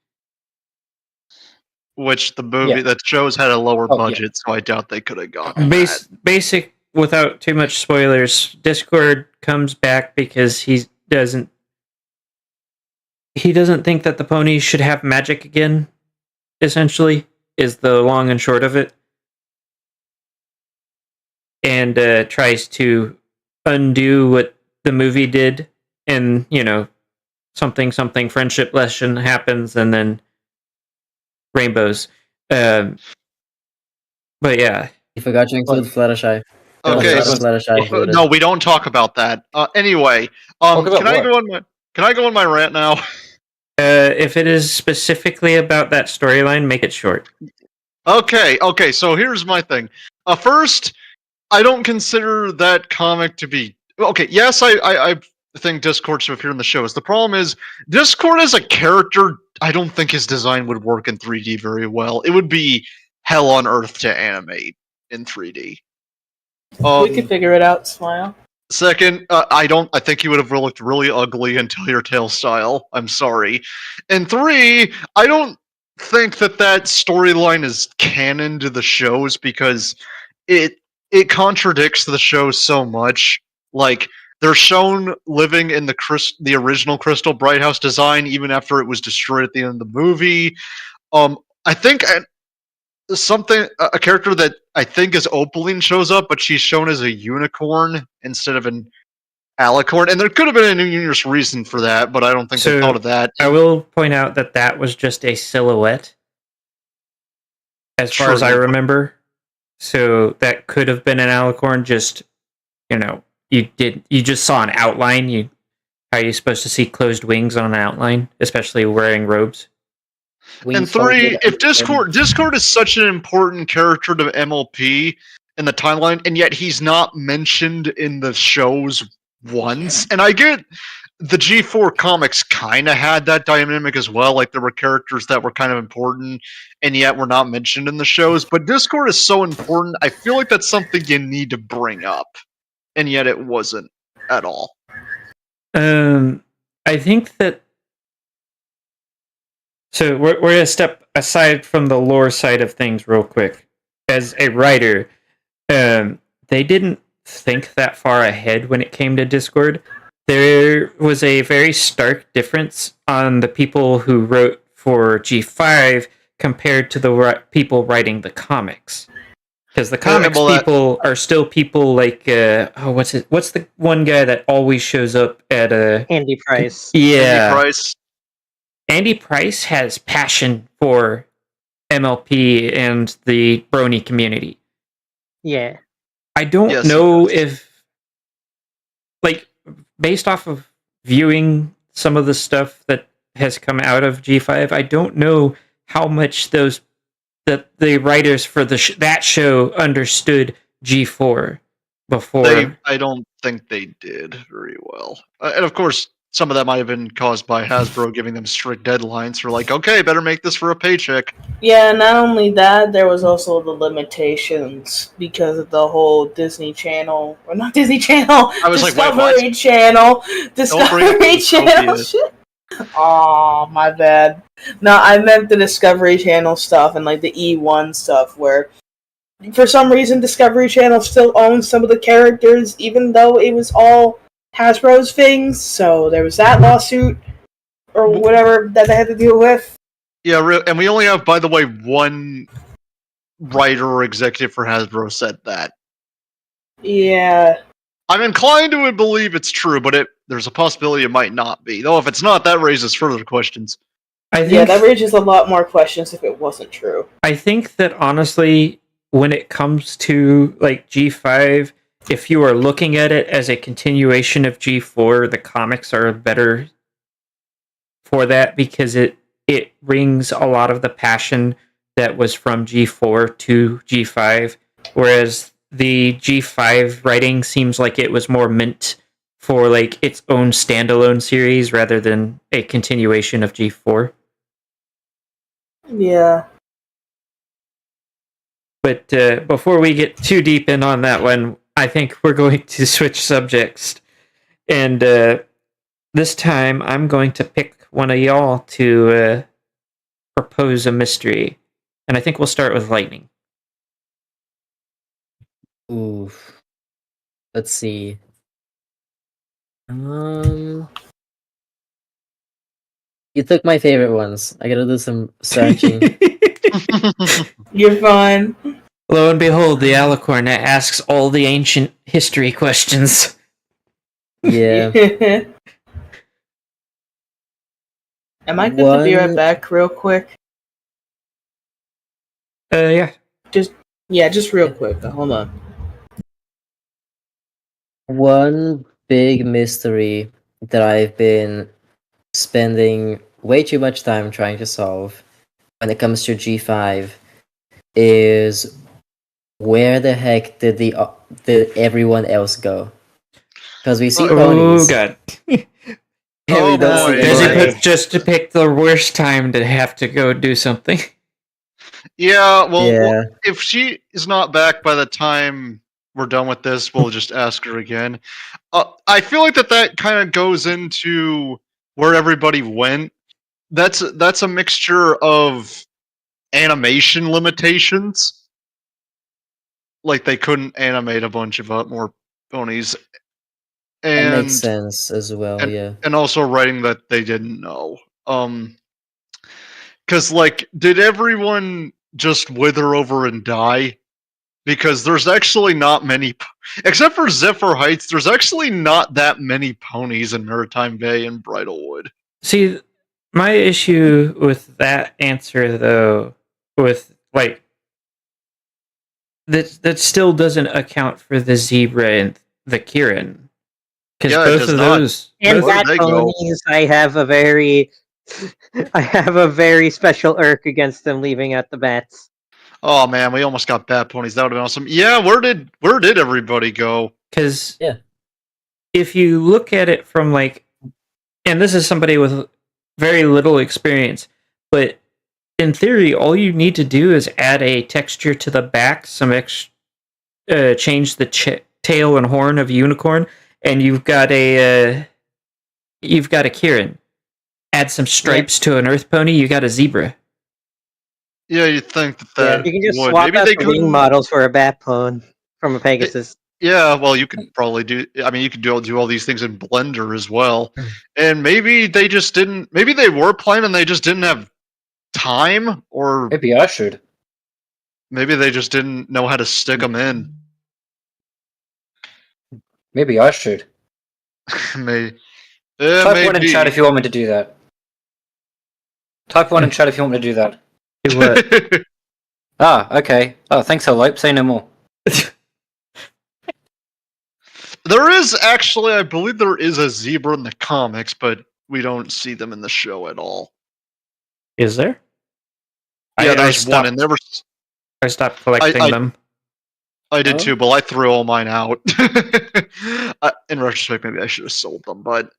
Which the movie that shows had a lower budget, so I doubt they could have gone. Basic, without too much spoilers, Discord comes back because he doesn't think that the ponies should have magic again. Essentially, is the long and short of it, and tries to undo what the movie did, and something friendship lesson happens, and then rainbows. But yeah, You forgot to include Fluttershy. Okay, no, we don't talk about that. Anyway, can I go on my rant now? If it is specifically about that storyline, make it short. Okay, so here's my thing. First, I don't consider that comic to be... Okay, yes, I think Discord should appear in the shows. The problem is, Discord as a character, I don't think his design would work in 3D very well. It would be hell on earth to animate in 3D. We could figure it out, Smile. Second, I think you would have looked really ugly in Tell Your Tale style. I'm sorry. And 3, I don't think that storyline is canon to the shows because it contradicts the show so much. Like, they're shown living in the original Crystal Bright House design even after it was destroyed at the end of the movie. I think a character that I think is Opaline shows up, but she's shown as a unicorn instead of an alicorn, and there could have been a numerous reason for that, but I don't think they thought of that. I will point out that was just a silhouette, as far as I remember. So that could have been an alicorn. Just you just saw an outline. How are you supposed to see closed wings on an outline, especially wearing robes? And 3, if Discord is such an important character to MLP in the timeline, and yet he's not mentioned in the shows once. And I get the G4 comics kind of had that dynamic as well. Like, there were characters that were kind of important, and yet were not mentioned in the shows. But Discord is so important, I feel like that's something you need to bring up. And yet it wasn't at all. I think that... So we're going to step aside from the lore side of things real quick. As a writer, they didn't think that far ahead when it came to Discord. There was a very stark difference on the people who wrote for G5 compared to the people writing the comics. Because the comics people are still people like... what's the one guy that always shows up at a... Andy Price. Yeah. Andy Price. Andy Price has passion for MLP and the Brony community. Yeah. I don't know if, like, based off of viewing some of the stuff that has come out of G5, I don't know how much that the writers for that show understood G4 before. I don't think they did very well. And of course, some of that might have been caused by Hasbro giving them strict deadlines for like, okay, better make this for a paycheck. Yeah, not only that, there was also the limitations because of the whole Disney Channel, or not Disney Channel, I was like, wait, Discovery what? Channel, Don't bring up Discovery Channel Zootopia. shit. Oh, my bad. No, I meant the Discovery Channel stuff and like the E1 stuff, where for some reason Discovery Channel still owns some of the characters, even though it was all Hasbro's things. So there was that lawsuit or whatever that they had to deal with. Yeah, and we only have, by the way, one writer or executive for Hasbro said that. Yeah. I'm inclined to believe it's true, but there's a possibility it might not be. Though if it's not, that raises further questions. Yeah, that raises a lot more questions if it wasn't true. I think that honestly, when it comes to like G5, if you are looking at it as a continuation of G4, the comics are better for that because it brings a lot of the passion that was from G4 to G5, whereas the G5 writing seems like it was more meant for like its own standalone series rather than a continuation of G4. Yeah. But before we get too deep in on that one, I think we're going to switch subjects. And this time I'm going to pick one of y'all to propose a mystery. And I think we'll start with Lightning. Oof. Let's see. You took my favorite ones. I gotta do some searching. You're fine. Lo and behold, the Alicorn asks all the ancient history questions. Yeah. Am I good to be right back real quick? Yeah. Just real quick. Hold on. One big mystery that I've been spending way too much time trying to solve when it comes to G5 is where the heck did everyone else go? Because we see ponies. Oh god. Yeah, we don't see Does anybody. he just to pick the worst time to have to go do something? Yeah, well, Yeah. if she is not back by the time we're done with this, we'll just ask her again. I feel like that kind of goes into where everybody went. That's a mixture of animation limitations, like they couldn't animate a bunch of more ponies, That makes and sense as well, yeah. and also writing that they didn't know. Because like, did everyone just wither over and die? Because there's actually not many, except for Zephyr Heights. There's actually not that many ponies in Maritime Bay and Bridlewood. See, my issue with that answer, though, with like that still doesn't account for the zebra and the Kirin, because Yeah, it both does of not. those. And Where that did they go? ponies, I have a very, I have a very special irk against them leaving at the bats. Oh man, we almost got bat ponies. That would have been awesome. Yeah, where did everybody go? Because Yeah. if you look at it from like, and this is somebody with very little experience, but in theory, all you need to do is add a texture to the back, change the tail and horn of a unicorn, and you've got a Kirin. Add some stripes to an earth pony, you got a zebra. Yeah, you'd think that You can just would. swap Maybe out they the wing couldn't. models for a bat pone from a Pegasus. Yeah, well, you could probably do. I mean, you could do all these things in Blender as well, and maybe they just didn't. Maybe they were planning, they just didn't have time, or Maybe I should. maybe they just didn't know how to stick them in. Maybe I should. Maybe. Type 1 in chat if you want me to do that. Type 1 in chat if you want me to do that. Do what? Ah, okay. Oh, thanks, Hellope. Say no more. There is actually, I believe there is a zebra in the comics, but we don't see them in the show at all. Is there? Yeah, I there's one, and I stopped collecting them. I did Oh. too, but I threw all mine out. In retrospect, maybe I should have sold them, but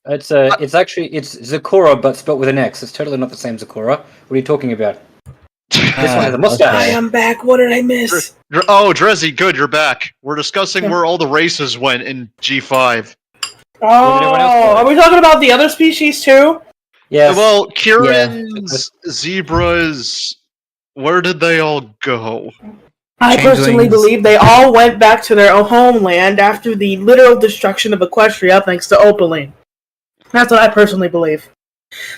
It's actually Zakora, but spelled with an X. It's totally not the same Zakora. What are you talking about? This one has a mustache. Hi, I'm back. What did I miss? Oh, Drezzy, good, you're back. We're discussing where all the races went in G5. What did everyone else Oh, play? are we talking about the other species too? Yes. Well, Kieran's, zebras, where did they all go? I personally Changelings. believe they all went back to their homeland after the literal destruction of Equestria thanks to Opaline. That's what I personally believe.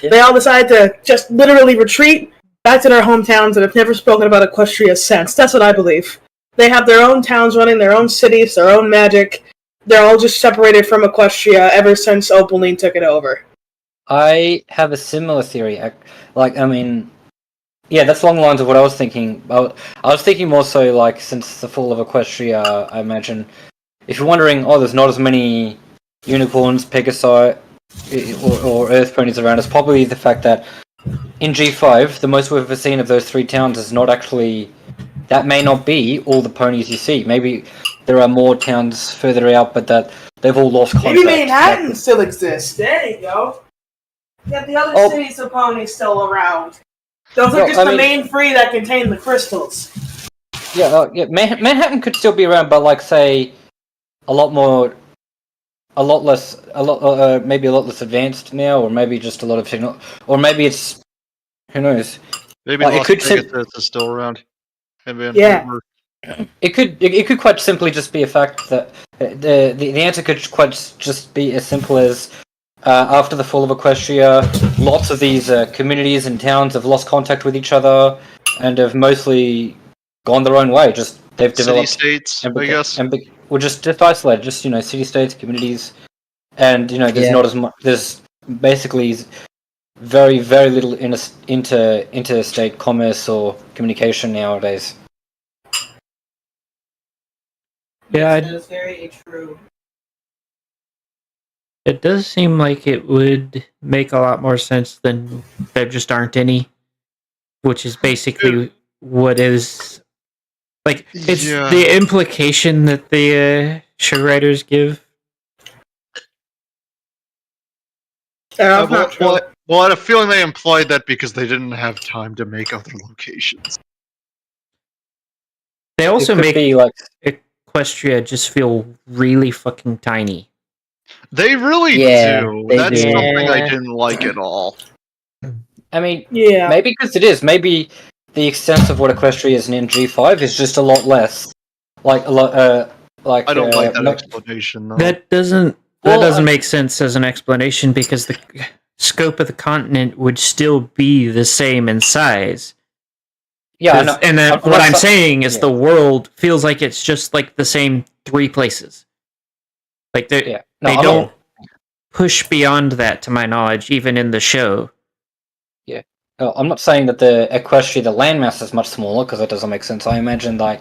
Yeah. They all decided to just literally retreat back to their hometowns and have never spoken about Equestria since. That's what I believe. They have their own towns running, their own cities, their own magic. They're all just separated from Equestria ever since Opaline took it over. I have a similar theory. Yeah, that's along the lines of what I was thinking. I was thinking more so like since the fall of Equestria, I imagine. If you're wondering, there's not as many unicorns, Pegasi, or Earth ponies around, it's probably the fact that in G5, the most we've ever seen of those 3 towns is not actually. That may not be all the ponies you see. Maybe there are more towns further out, but that they've all lost contact. Maybe Manhattan still exists. There you go. Yeah, the other cities of ponies still around. Those are just the main 3 that contain the crystals. Yeah, Manhattan could still be around, but like say, maybe a lot less advanced now, or maybe just a lot of technology, or maybe it's who knows. Maybe Like, Las Vegas is still around. Yeah. It could quite simply just be a fact that the answer could quite just be as simple as after the fall of Equestria, lots of these communities and towns have lost contact with each other and have mostly gone their own way. Just they've developed city-states, I guess. Or just isolated, just city-states, communities, and there's not as much. There's basically very, very little interstate commerce or communication nowadays. Yeah, that is very true. it does seem like it would make a lot more sense than there just aren't any, which is basically what is like. It's the implication that the show writers give. Not true. Well, I had a feeling they implied that because they didn't have time to make other locations. They also make be like Equestria just feel really fucking tiny. They really do. they That's do. something I didn't like at all. I mean, Yeah. maybe because it is. Maybe the extent of what Equestria is in G5 is just a lot less. Like a lot. Like I don't like that explanation, though. That doesn't make sense as an explanation because the scope of the continent would still be the same in size. Yeah, I know. And then what I'm saying is the world feels like it's just like the same 3 places. Like they don't push beyond that, to my knowledge, even in the show. Yeah, I'm not saying that the Equestria, the landmass, is much smaller because that doesn't make sense. I imagine like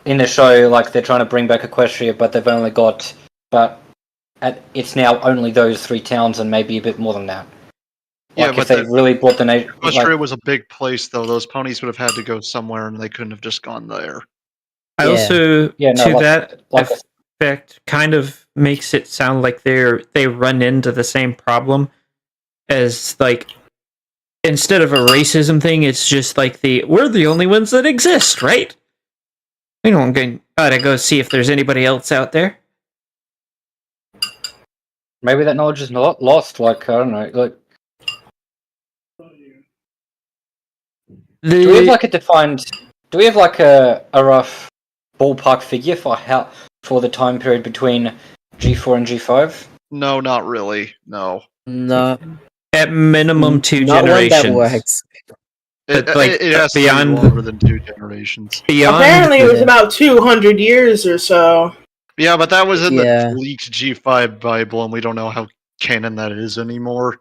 in the show, like they're trying to bring back Equestria, but they've only got, it's now only those 3 towns and maybe a bit more than that. Like Yeah, if they really brought the nation. Equestria was a big place, though. Those ponies would have had to go somewhere, and they couldn't have just gone there. I also, that like effect, kind of makes it sound like they run into the same problem as like instead of a racism thing, it's just like we're the only ones that exist, right? We don't gotta go see if there's anybody else out there. Maybe that knowledge is not lost. Like I don't know. Like, do we have like a defined? Do we have like a rough ballpark figure for the time period between G4 and G5? No, not really. No. No. At minimum 2 Not generations. one that works. It has to be longer than 2 generations. Apparently, it was about 200 years or so. Yeah, but that was in the leaked G5 Bible, and we don't know how canon that is anymore.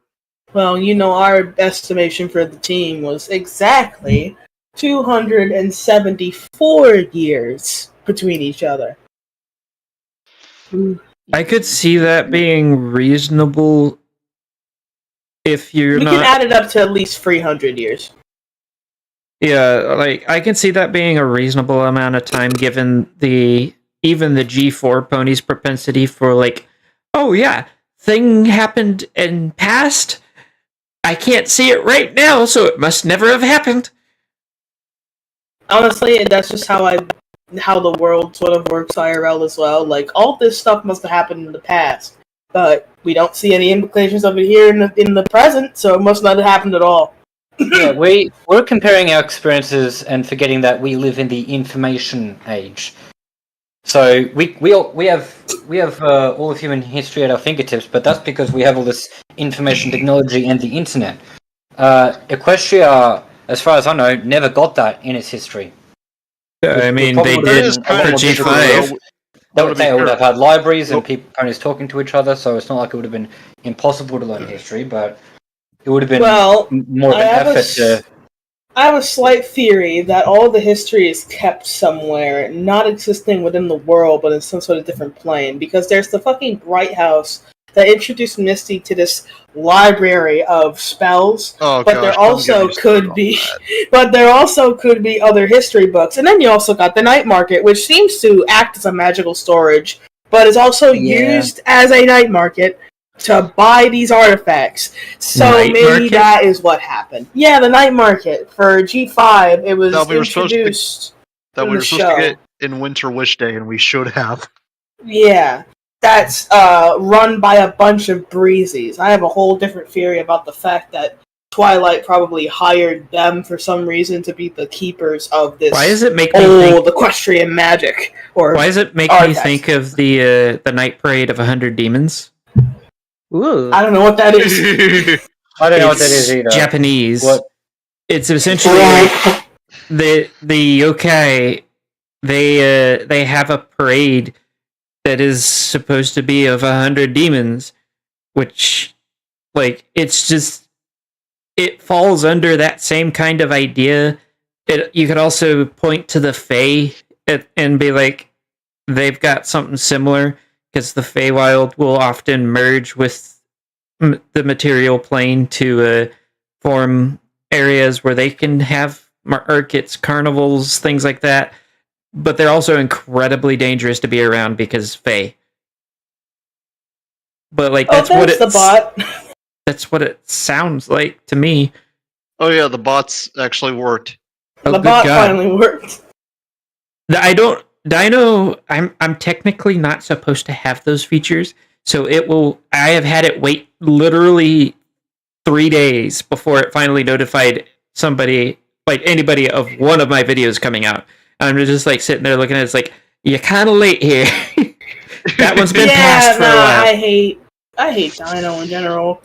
Well, our estimation for the team was exactly 274 years between each other. I could see that being reasonable if you're not... We can add it up to at least 300 years. Yeah, like, I can see that being a reasonable amount of time given even the G4 pony's propensity for, like, oh yeah, thing happened in past. I can't see it right now, so it must never have happened. Honestly, that's just how the world sort of works IRL as well. Like, all this stuff must have happened in the past, but we don't see any implications of it here in the present, so it must not have happened at all. Yeah, we're comparing our experiences and forgetting that we live in the information age. So we have all of human history at our fingertips, but that's because we have all this information technology and the internet. Equestria, as far as I know, never got that in its history. I mean, they probably did would've for been a lot more difficult. G5. They would have had libraries and Nope. ponies talking to each other, so it's not like it would have been impossible to learn history, but it would have been Well, more of an effort to. I have a slight theory that all the history is kept somewhere, not existing within the world, but in some sort of different plane. Because there's the fucking Bright House that introduced Misty to this library of spells. Oh, But gosh, there don't get also me started could be other history books, and then you also got the night market, which seems to act as a magical storage, but is also Yeah. used as a night market to buy these artifacts. So Night maybe market? that is what happened. Yeah, the night market for G5. It was That we were supposed to- introduced. that in we the were supposed to show. get in Winter Wish Day, and we should have. Yeah, that's run by a bunch of breezies. I have a whole different theory about the fact that Twilight probably hired them for some reason to be the keepers of this Why does it make me old think? equestrian magic. Or Why does it make Or me that's- think of the night parade of 100 demons? Ooh. I don't know what that is. I don't know what that It's is either. Japanese. What? It's essentially the yokai. They have a parade that is supposed to be of 100 demons, which, like, it's just, it falls under that same kind of idea. You could also point to the Fae and be like, they've got something similar, because the Feywild will often merge with the material plane to form areas where they can have markets, carnivals, things like that. But they're also incredibly dangerous to be around because Fae. But like that's what the bot. That's what it sounds like to me. Oh yeah, the bots actually worked. Oh, The good bot God. finally worked. I don't. Dino. I'm technically not supposed to have those features, so it will. I have had it wait literally 3 days before it finally notified somebody, like anybody, of one of my videos coming out. And I'm just like sitting there looking at it. It's like, you're kind of late here. That one's been passed for a while. I hate Dino in general.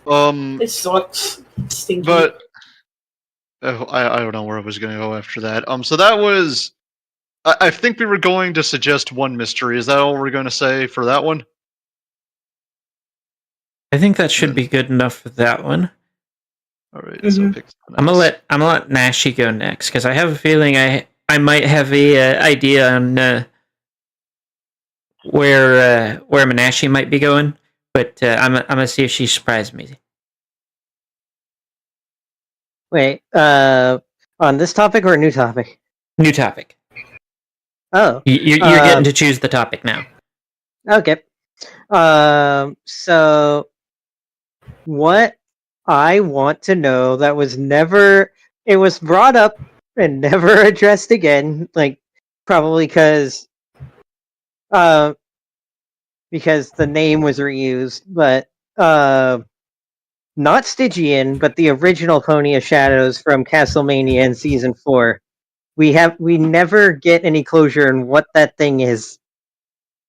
It sucks. It's stinky. But I don't know where I was going to go after that. So that was. I think we were going to suggest one mystery. Is that all we're going to say for that one? I think that should be good enough for that one. All right. So pick I'm gonna let Nashi go next because I have a feeling I might have a idea on where Manashi might be going, but I'm gonna see if she surprised me. Wait, on this topic or a new topic? New topic. Oh, You're getting to choose the topic now. okay. So what I want to know that was never, it was brought up and never addressed again, like probably because the name was reused, but not Stygian, but the original Pony of Shadows from Castlemania in season 4. We never get any closure on what that thing is.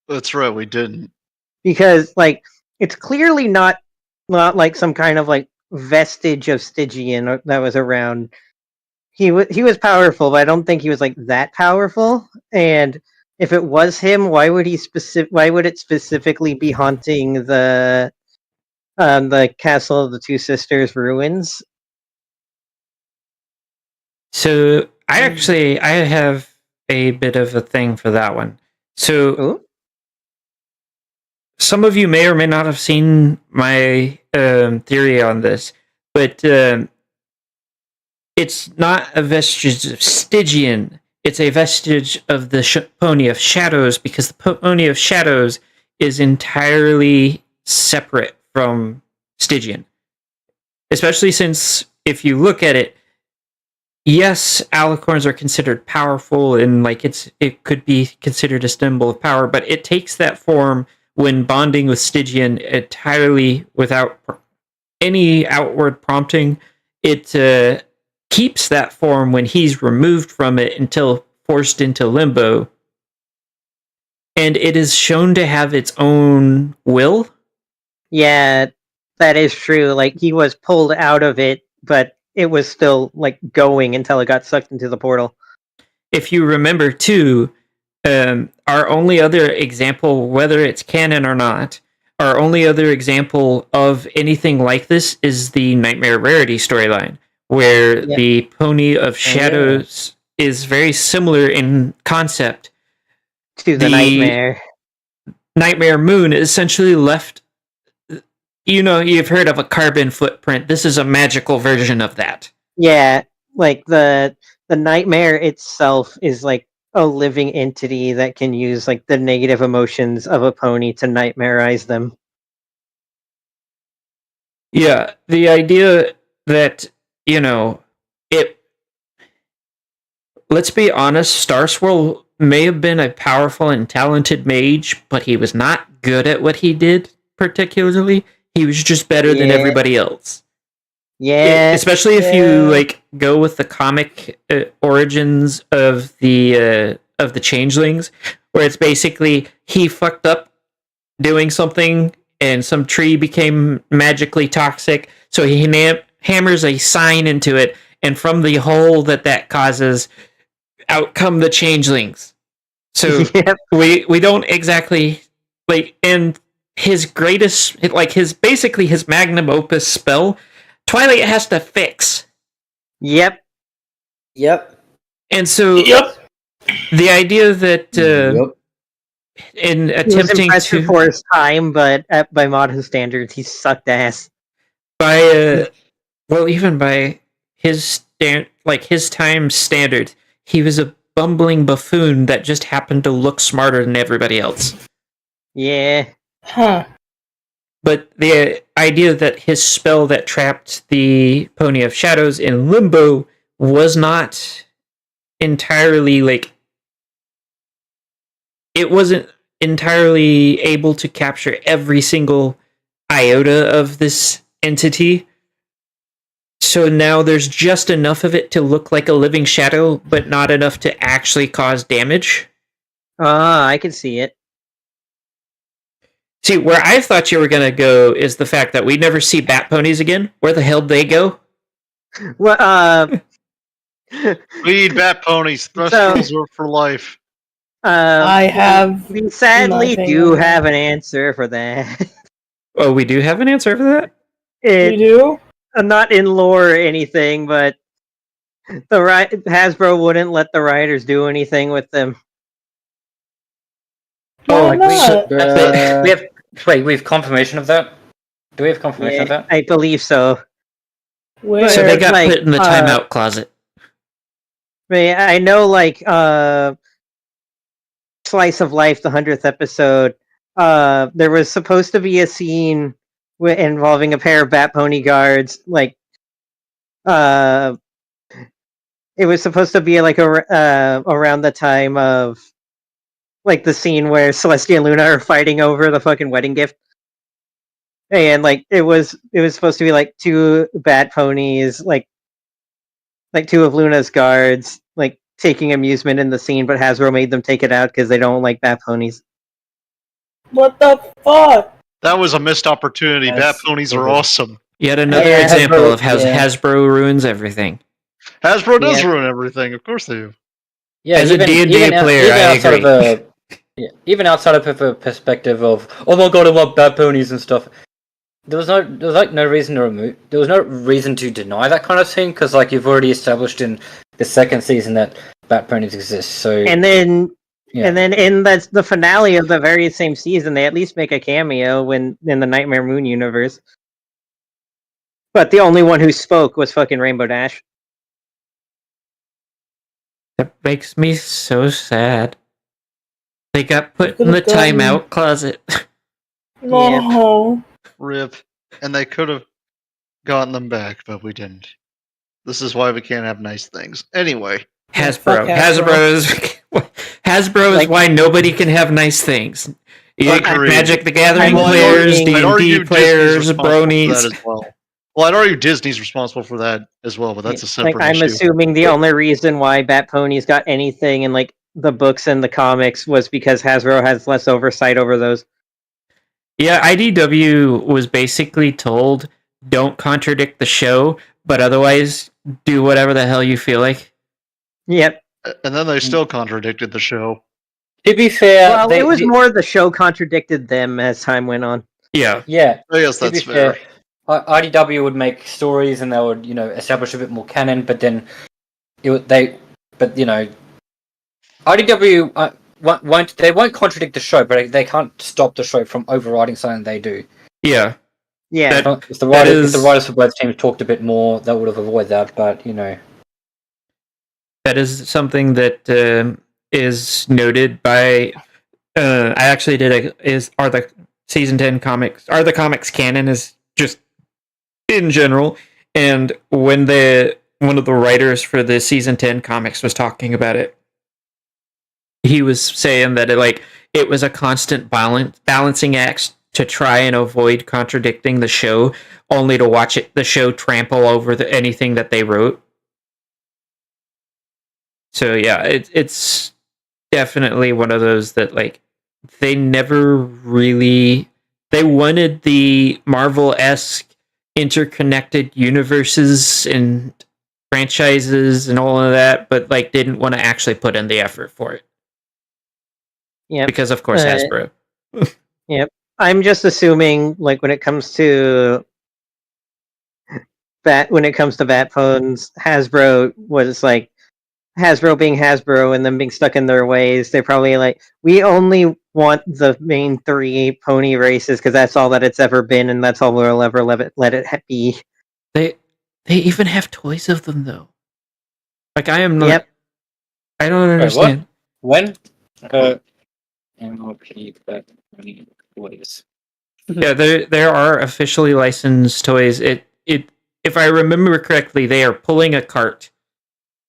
That's right. We didn't. Because like it's clearly not like some kind of like vestige of Stygian that was around. He was powerful, but I don't think he was like that powerful. And if it was him, why would it specifically be haunting the Castle of the Two Sisters ruins? So I have a bit of a thing for that one. So Ooh. Some of you may or may not have seen my theory on this, but it's not a vestige of Stygian. It's a vestige of the Pony of Shadows, because the Pony of Shadows is entirely separate from Stygian. Especially since, if you look at it, yes, alicorns are considered powerful and like it could be considered a symbol of power, but it takes that form when bonding with Stygian entirely without any outward prompting. It keeps that form when he's removed from it until forced into limbo. And it is shown to have its own will. Yeah, that is true. Like, he was pulled out of it, but it was still, like, going until it got sucked into the portal. If you remember, too, our only other example, whether it's canon or not, our only other example of anything like this is the Nightmare Rarity storyline, where the Pony of Shadows is very similar in concept to the Nightmare. Nightmare Moon essentially left. You've heard of a carbon footprint. This is a magical version of that. Yeah, like the Nightmare itself is like a living entity that can use like the negative emotions of a pony to nightmareize them. Yeah, the idea that, it. Let's be honest, Starswirl may have been a powerful and talented mage, but he was not good at what he did particularly. He was just better than everybody else. Yeah, especially if you like go with the comic origins of the changelings, where it's basically he fucked up doing something and some tree became magically toxic, so he hammers a sign into it, and from the hole that causes, out come the changelings. So we don't exactly like, and his greatest, like his magnum opus spell, Twilight has to fix. Yep. And so the idea that in attempting to for his time, but by modern standards, he sucked ass. By even by his his time standard, he was a bumbling buffoon that just happened to look smarter than everybody else. Yeah. Huh. But the idea that his spell that trapped the Pony of Shadows in limbo was not entirely it wasn't entirely able to capture every single iota of this entity. So now there's just enough of it to look like a living shadow, but not enough to actually cause damage. I can see it. See, where I thought you were going to go is the fact that we never see bat ponies again. Where the hell did they go? Well, We need bat ponies. Thresholds are for life. We sadly do have an answer for that. Oh, we do have an answer for that? We do? Not in lore or anything, but Hasbro wouldn't let the writers do anything with them. Why not? We have confirmation of that? Do we have confirmation of that? I believe so. Where? So they got put in the timeout closet. I know, Slice of Life, the 100th episode, there was supposed to be a scene involving a pair of Bat Pony guards. It was supposed to be around the time of the scene where Celestia and Luna are fighting over the fucking wedding gift. And it was supposed to be two Bat Ponies, two of Luna's guards, taking amusement in the scene, but Hasbro made them take it out because they don't like Bat Ponies. What the fuck? That was a missed opportunity. Bat ponies are awesome. Yet another example of how Hasbro ruins everything. Hasbro does ruin everything. Of course they do. Yeah, as a D&D player, I agree. Even outside of a perspective of, oh my god, I love Bat Ponies and stuff. There was no reason to remove. There was no reason to deny that kind of thing because you've already established in the second season that Bat Ponies exist. So and then in the finale of the very same season, they at least make a cameo in the Nightmare Moon universe. But the only one who spoke was fucking Rainbow Dash. That makes me so sad. They got put in the timeout closet. No. Rip. and they could have gotten them back, but we didn't. This is why we can't have nice things. Anyway, Hasbro. Fuck Hasbro. Hasbro is Like- why nobody can have nice things. Agreed. Magic the Gathering I'm players, looking- I'd argue D&D players, Disney's responsible for that bronies. as well. Well, I'd argue Disney's responsible for that as well, but that's a separate Like, I'm issue. assuming the only reason why Bat Ponies got anything in like the books and the comics was because Hasbro has less oversight over those. Yeah, IDW was basically told, don't contradict the show, but otherwise do whatever the hell you feel like. Yep. And then they still contradicted the show. To be fair, Well, it was more the show contradicted them as time went on. Yeah. Yeah, I guess to be that's fair. IDW would make stories and they would, establish a bit more canon, but then IDW won't contradict the show, but they can't stop the show from overriding something they do. Yeah. Yeah. If the writers for both teams talked a bit more, that would have avoided that. But That is something that is noted by. I actually did are the season 10 comics, are the comics canon is just in general, and when one of the writers for the season 10 comics was talking about it, he was saying that it was a constant balancing act to try and avoid contradicting the show, only to watch the show trample over anything that they wrote. So yeah, it's definitely one of those that they never really, they wanted the Marvel-esque interconnected universes and franchises and all of that, but didn't want to actually put in the effort for it. Yeah. Because of course Hasbro. Yep. I'm just assuming when it comes to Bat phones, Hasbro was Hasbro being Hasbro and them being stuck in their ways. They're probably we only want the main 3 pony races because that's all that it's ever been, and that's all we'll ever let it be. They even have toys of them though. I am not. Yep. I don't understand. when MLP Bat Pony toys. Yeah, there are officially licensed toys. If I remember correctly, they are pulling a cart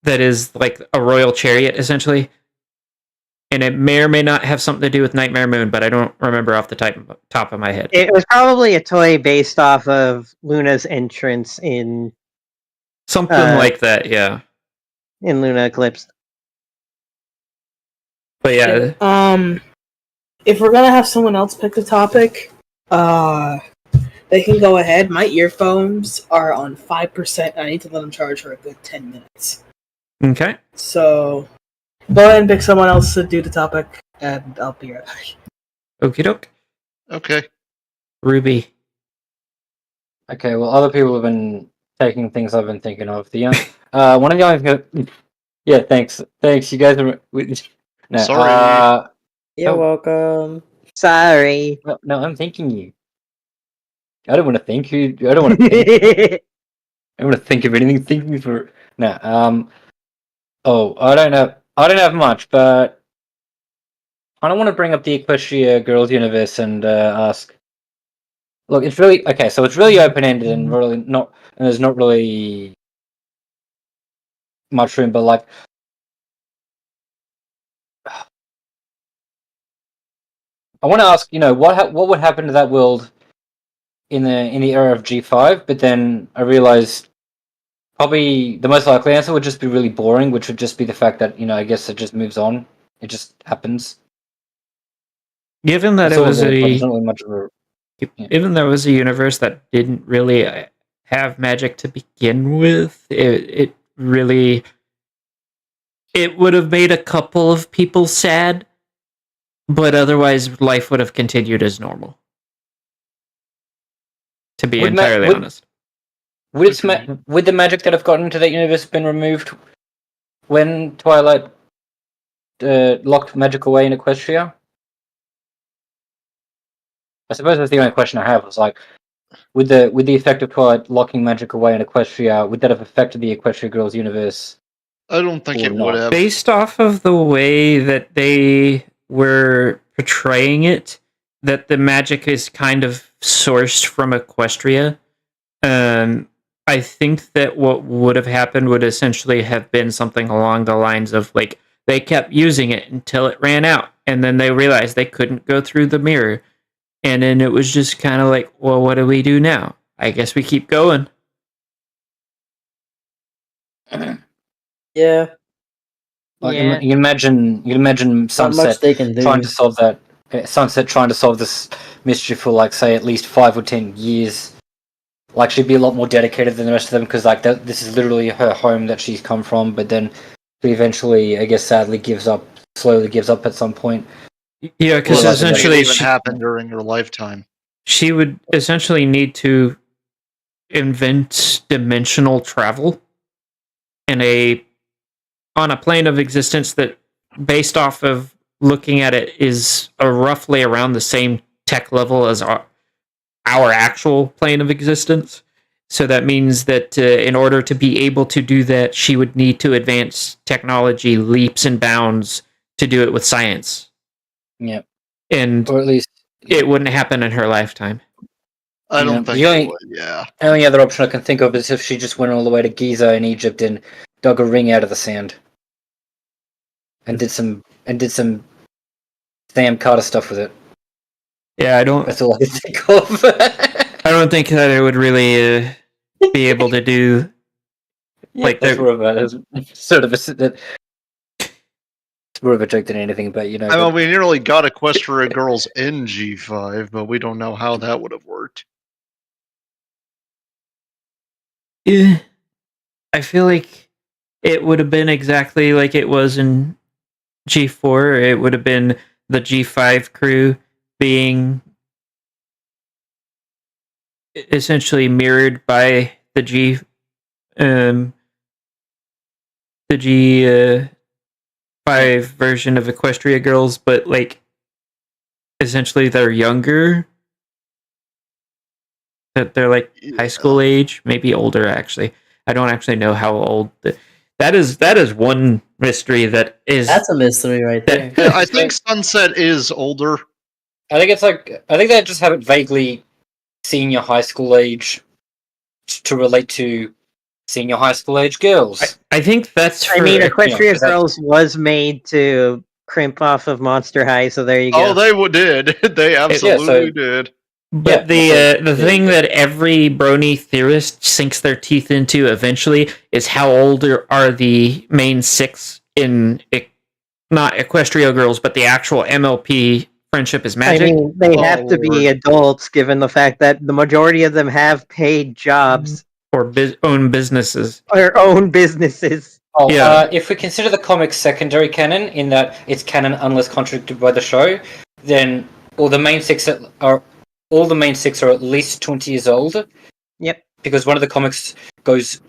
that is like a royal chariot, essentially. And it may or may not have something to do with Nightmare Moon, but I don't remember off the top of my head. It was probably a toy based off of Luna's entrance in Something like that, yeah. in Luna Eclipse. But yeah, If we're gonna have someone else pick the topic, they can go ahead. My earphones are on 5%. I need to let them charge for a good 10 minutes. okay. So, go ahead and pick someone else to do the topic, and I'll be right back. Okie doke. Okay. Ruby. Okay, well, other people have been taking things I've been thinking of. One of the only yeah, thanks. You guys are. No, Sorry. You're welcome. Sorry. no, I'm thanking you. I don't want to thank you. I don't want to. I don't want to think of anything. Thank me for no. Oh, I don't know. I don't have much, but I don't want to bring up the Equestria Girls universe and ask. Look, it's really okay. So it's really open ended and really not, and there's not really much room. But I want to ask, what would happen to that world in the era of G5? But then I realized probably the most likely answer would just be really boring, which would just be the fact that I guess it just moves on. It just happens. Given that It's all there, but there's not really much of a Even though it was a universe that didn't really have magic to begin with, it really, it would have made a couple of people sad, but otherwise life would have continued as normal. To be entirely honest. Would the magic that have gotten into that universe have been removed when Twilight locked magic away in Equestria? I suppose that's the only question I have. Was with the effect of Twilight locking magic away in Equestria, would that have affected the Equestria Girls universe? I don't think Or it not. would have. Based off of the way that they were portraying it, that the magic is kind of sourced from Equestria. I think that what would have happened would essentially have been something along the lines of like they kept using it until it ran out, and then they realized they couldn't go through the mirror, and then it was just kind of like, well, what do we do now? I guess we keep going. Yeah, Like, Yeah. you can imagine not Sunset much they can do. trying to solve that. Sunset trying to solve this mystery for like say at least 5 or 10 years. Like she'd be a lot more dedicated than the rest of them because like this is literally her home that she's come from. But then she eventually, I guess, sadly slowly gives up at some point. Yeah, because Well, essentially it even happened during her lifetime. she would essentially need to invent dimensional travel on a plane of existence that, based off of looking at it, is roughly around the same tech level as our actual plane of existence. So that means that in order to be able to do that, she would need to advance technology leaps and bounds to do it with science. Yeah, And or at least it wouldn't happen in her lifetime. I don't think it would, yeah. the only other option I can think of is if she just went all the way to Giza in Egypt and dug a ring out of the sand and did some Sam Carter stuff with it. Yeah, I don't That's all I can think of. I don't think that it would really be able to do like that's the- more of a sort of it's more of a joke than anything, but you know. I mean, we nearly got Equestria Girls in G5, but we don't know how that would have worked. Yeah. I feel like it would have been exactly like it was in G4. It would have been the G5 crew being essentially mirrored by the G5 version of Equestria Girls, but like essentially they're younger. That they're like high school age, maybe older actually. I don't actually know how old that is one mystery that is That's a mystery right there. Yeah, I think Sunset is older. I think they just have it vaguely senior high school age to relate to senior high school age girls. I think that's for, I mean, Equestria that's- Girls was made to crimp off of Monster High, so there you go. Oh, they did. They absolutely did. But the thing that every brony theorist sinks their teeth into eventually is how old are the main six in not Equestria Girls, but the actual MLP Friendship is Magic. I mean, they have to be adults, given the fact that the majority of them have paid jobs or own businesses. or own businesses. Oh, Yeah. If we consider the comics secondary canon, in that it's canon unless contradicted by the show, then all the main six are at least 20 years old. Yep. Because one of the comics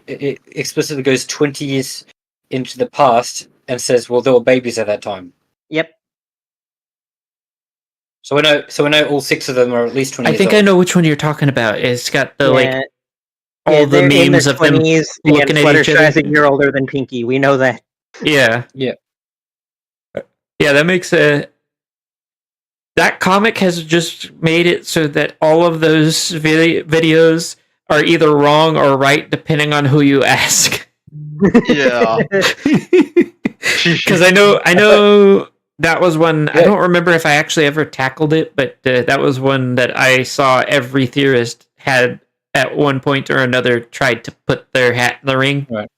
it explicitly goes 20 years into the past and says, well, there were babies at that time. Yep. So we know all six of them are at least 20 I years think old. I know which one you're talking about. It's got the Yeah. all the they're in memes their of them 20s, looking and at each Fluttershy's other. a year older than Pinky. We know that. Yeah. Yeah. Yeah, that makes that comic has just made it so that all of those videos are either wrong or right depending on who you ask. Yeah. Because I know that was one. I don't remember if I actually ever tackled it, but that was one that I saw every theorist had at one point or another tried to put their hat in the ring. Right.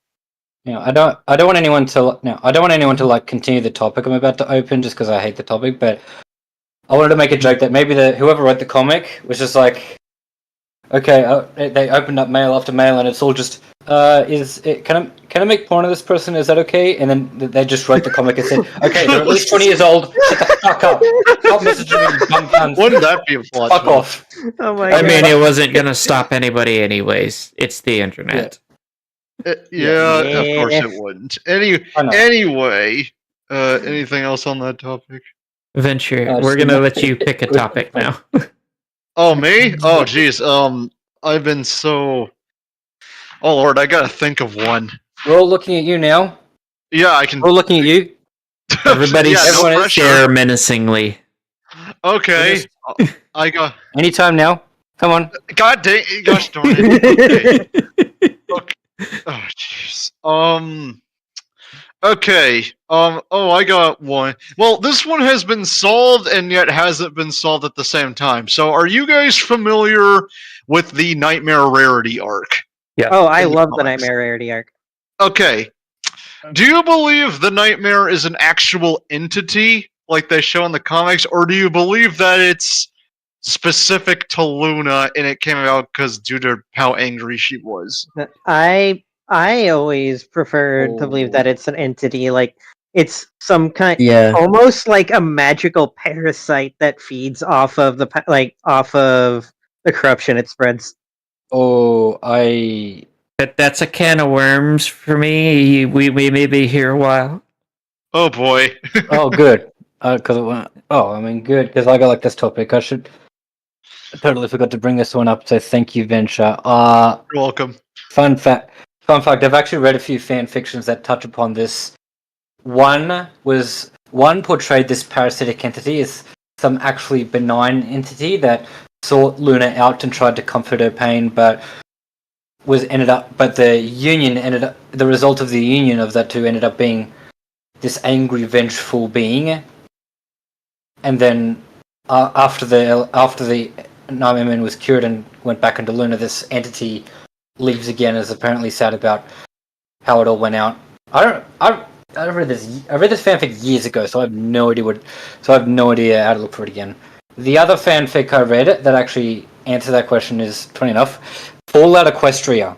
Yeah, I don't want anyone to like continue the topic I'm about to open just because I hate the topic, but I wanted to make a joke that maybe whoever wrote the comic was just like, okay, they opened up mail after mail and it's all just can I make porn of this person? Is that okay? And then they just wrote the comic and said, okay, they're at least 20 years old. Shut the fuck up. Stop messaging me, dumb cunts. Wouldn't that be a plot? Fuck off. Oh my I god. mean, it wasn't gonna stop anybody anyways. It's the internet. Yeah, of course Yeah. it wouldn't. I know. Anyway, anything else on that topic? Venture, Just we're gonna enough- let you pick a topic now. Oh, me? Oh, jeez. I've been so. Oh Lord, I gotta think of one. We're all looking at you now. Yeah, I can. We're all looking at you. Everybody yeah, no everyone is pressure. stare menacingly. Okay, I got. Anytime now. Come on. God dang, gosh darn it. Okay. Okay. Oh jeez. Okay. Oh, I got one. Well, this one has been solved and yet hasn't been solved at the same time. So, are you guys familiar with the Nightmare Rarity arc? Yeah. Oh, I In the love the comics. Nightmare Rarity arc. Okay. Do you believe the Nightmare is an actual entity like they show in the comics, or do you believe that it's specific to Luna and it came about because due to how angry she was? I always prefer to believe that it's an entity, like it's some kind, Yeah. almost like a magical parasite that feeds off of off of the corruption it spreads. Oh, I. That's a can of worms for me. We may be here a while. Oh boy. Oh, good. Because I mean, good. Because I got like this topic. I totally forgot to bring this one up. So thank you, Venture. You're welcome. Fun fact. Fun fact. I've actually read a few fan fictions that touch upon this. One portrayed this parasitic entity as some actually benign entity that sought Luna out and tried to comfort her pain, but the result of the union of that two ended up being this angry, vengeful being. And then after the Nightmare Moon was cured and went back into Luna, this entity leaves again, is apparently sad about how it all went out. I read this fanfic years ago, so I have no idea how to look for it again. The other fanfic I read that actually answered that question is, funny enough, Fallout Equestria.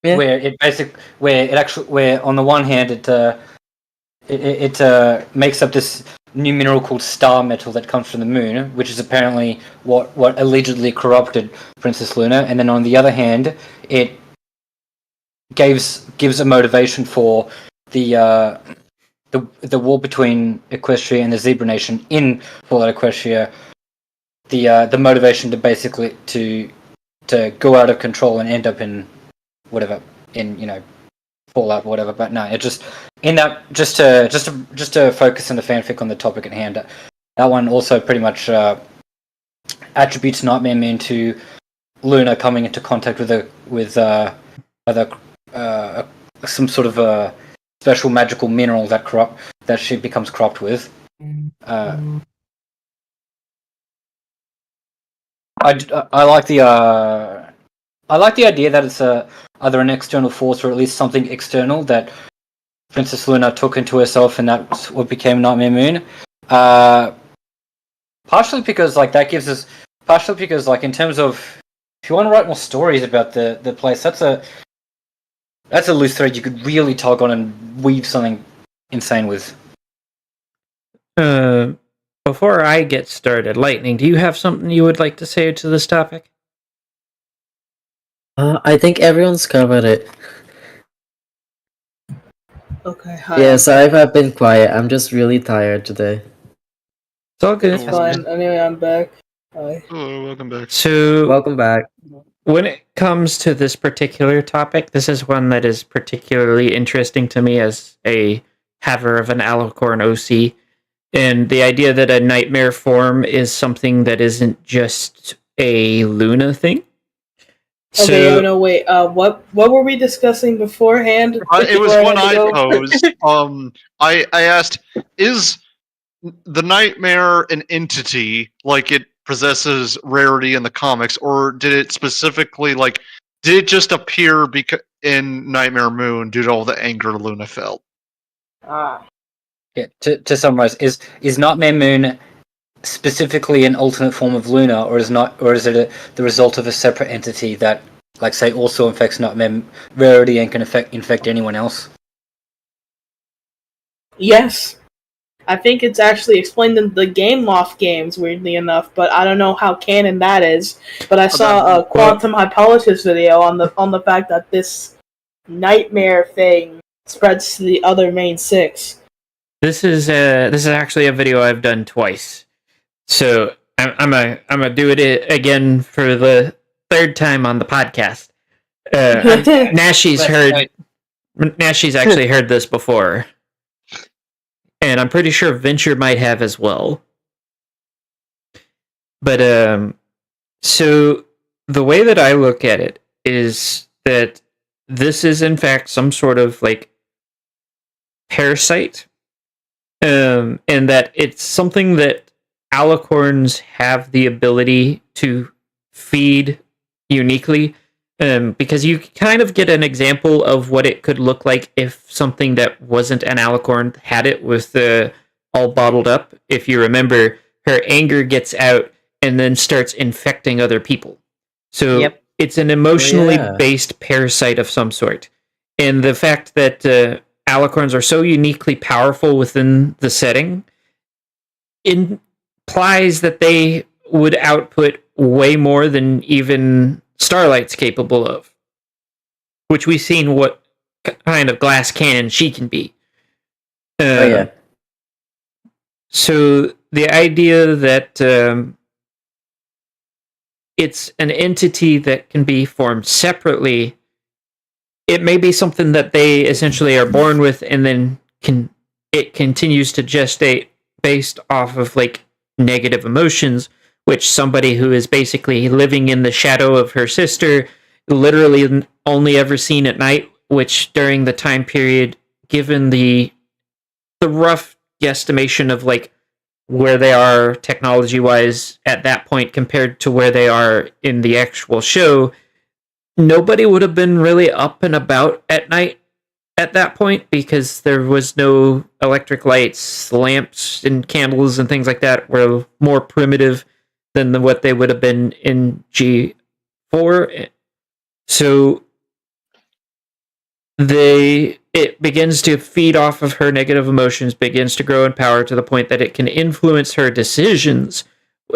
Where on the one hand it makes up this new mineral called star metal that comes from the moon, which is apparently what allegedly corrupted Princess Luna, and then on the other hand, it gives a motivation for the war between Equestria and the Zebra Nation in Fallout Equestria. The motivation to basically to go out of control and end up in whatever, in Fallout or whatever. But no, it just in that just to focus on the fanfic on the topic at hand. That one also pretty much attributes Nightmare Moon to Luna coming into contact with some sort of a special magical mineral that she becomes corrupt with. I like the idea that it's either an external force or at least something external that Princess Luna took into herself, and that's what became Nightmare Moon. Partially because in terms of, if you want to write more stories about the place, that's a loose thread you could really tug on and weave something insane with. Before I get started, Lightning, do you have something you would like to say to this topic? I think everyone's covered it. Okay, hi. Yeah, sorry if I've been quiet. I'm just really tired today. It's all good. It's fine. Anyway, I'm back. Hi. Hello, welcome back. So, Welcome back. when it comes to this particular topic, this is one that is particularly interesting to me as a haver of an Alicorn OC. And the idea that a nightmare form is something that isn't just a Luna thing. Okay, no, wait. What were we discussing beforehand? It was one I posed. I asked, is the Nightmare an entity like it possesses rarity in the comics, or did it specifically did it just appear in Nightmare Moon due to all the anger Luna felt? Yeah, to summarize, is Nightmare Moon specifically an alternate form of Luna, or is it the result of a separate entity that, say, also infects Nightmare Rarity and can infect anyone else? Yes. I think it's actually explained in the Game Loft games, weirdly enough, but I don't know how canon that is. But I saw a Quantum Hypolysis video on the fact that this nightmare thing spreads to the other main six. This is actually a video I've done twice. So I'm gonna do it again for the third time on the podcast. Nashi's actually heard this before, and I'm pretty sure Venture might have as well. But so the way that I look at it is that this is in fact some sort of like parasite, and that it's something that alicorns have the ability to feed uniquely. Because you kind of get an example of what it could look like if something that wasn't an alicorn had it with all bottled up. If you remember, her anger gets out and then starts infecting other people. So Yep. it's an emotionally yeah. based parasite of some sort. And the fact that alicorns are so uniquely powerful within the setting implies that they would output way more than even Starlight's capable of, which we've seen what kind of glass cannon she can be. Oh yeah. So the idea that it's an entity that can be formed separately, it may be something that they essentially are born with, and then it continues to gestate based off of like negative emotions, which somebody who is basically living in the shadow of her sister, literally only ever seen at night, which during the time period, given the rough guesstimation of like where they are technology wise at that point compared to where they are in the actual show, nobody would have been really up and about at night at that point, because there was no electric lights, lamps and candles and things like that were more primitive than what they would have been in G4. So it begins to feed off of her negative emotions, begins to grow in power to the point that it can influence her decisions,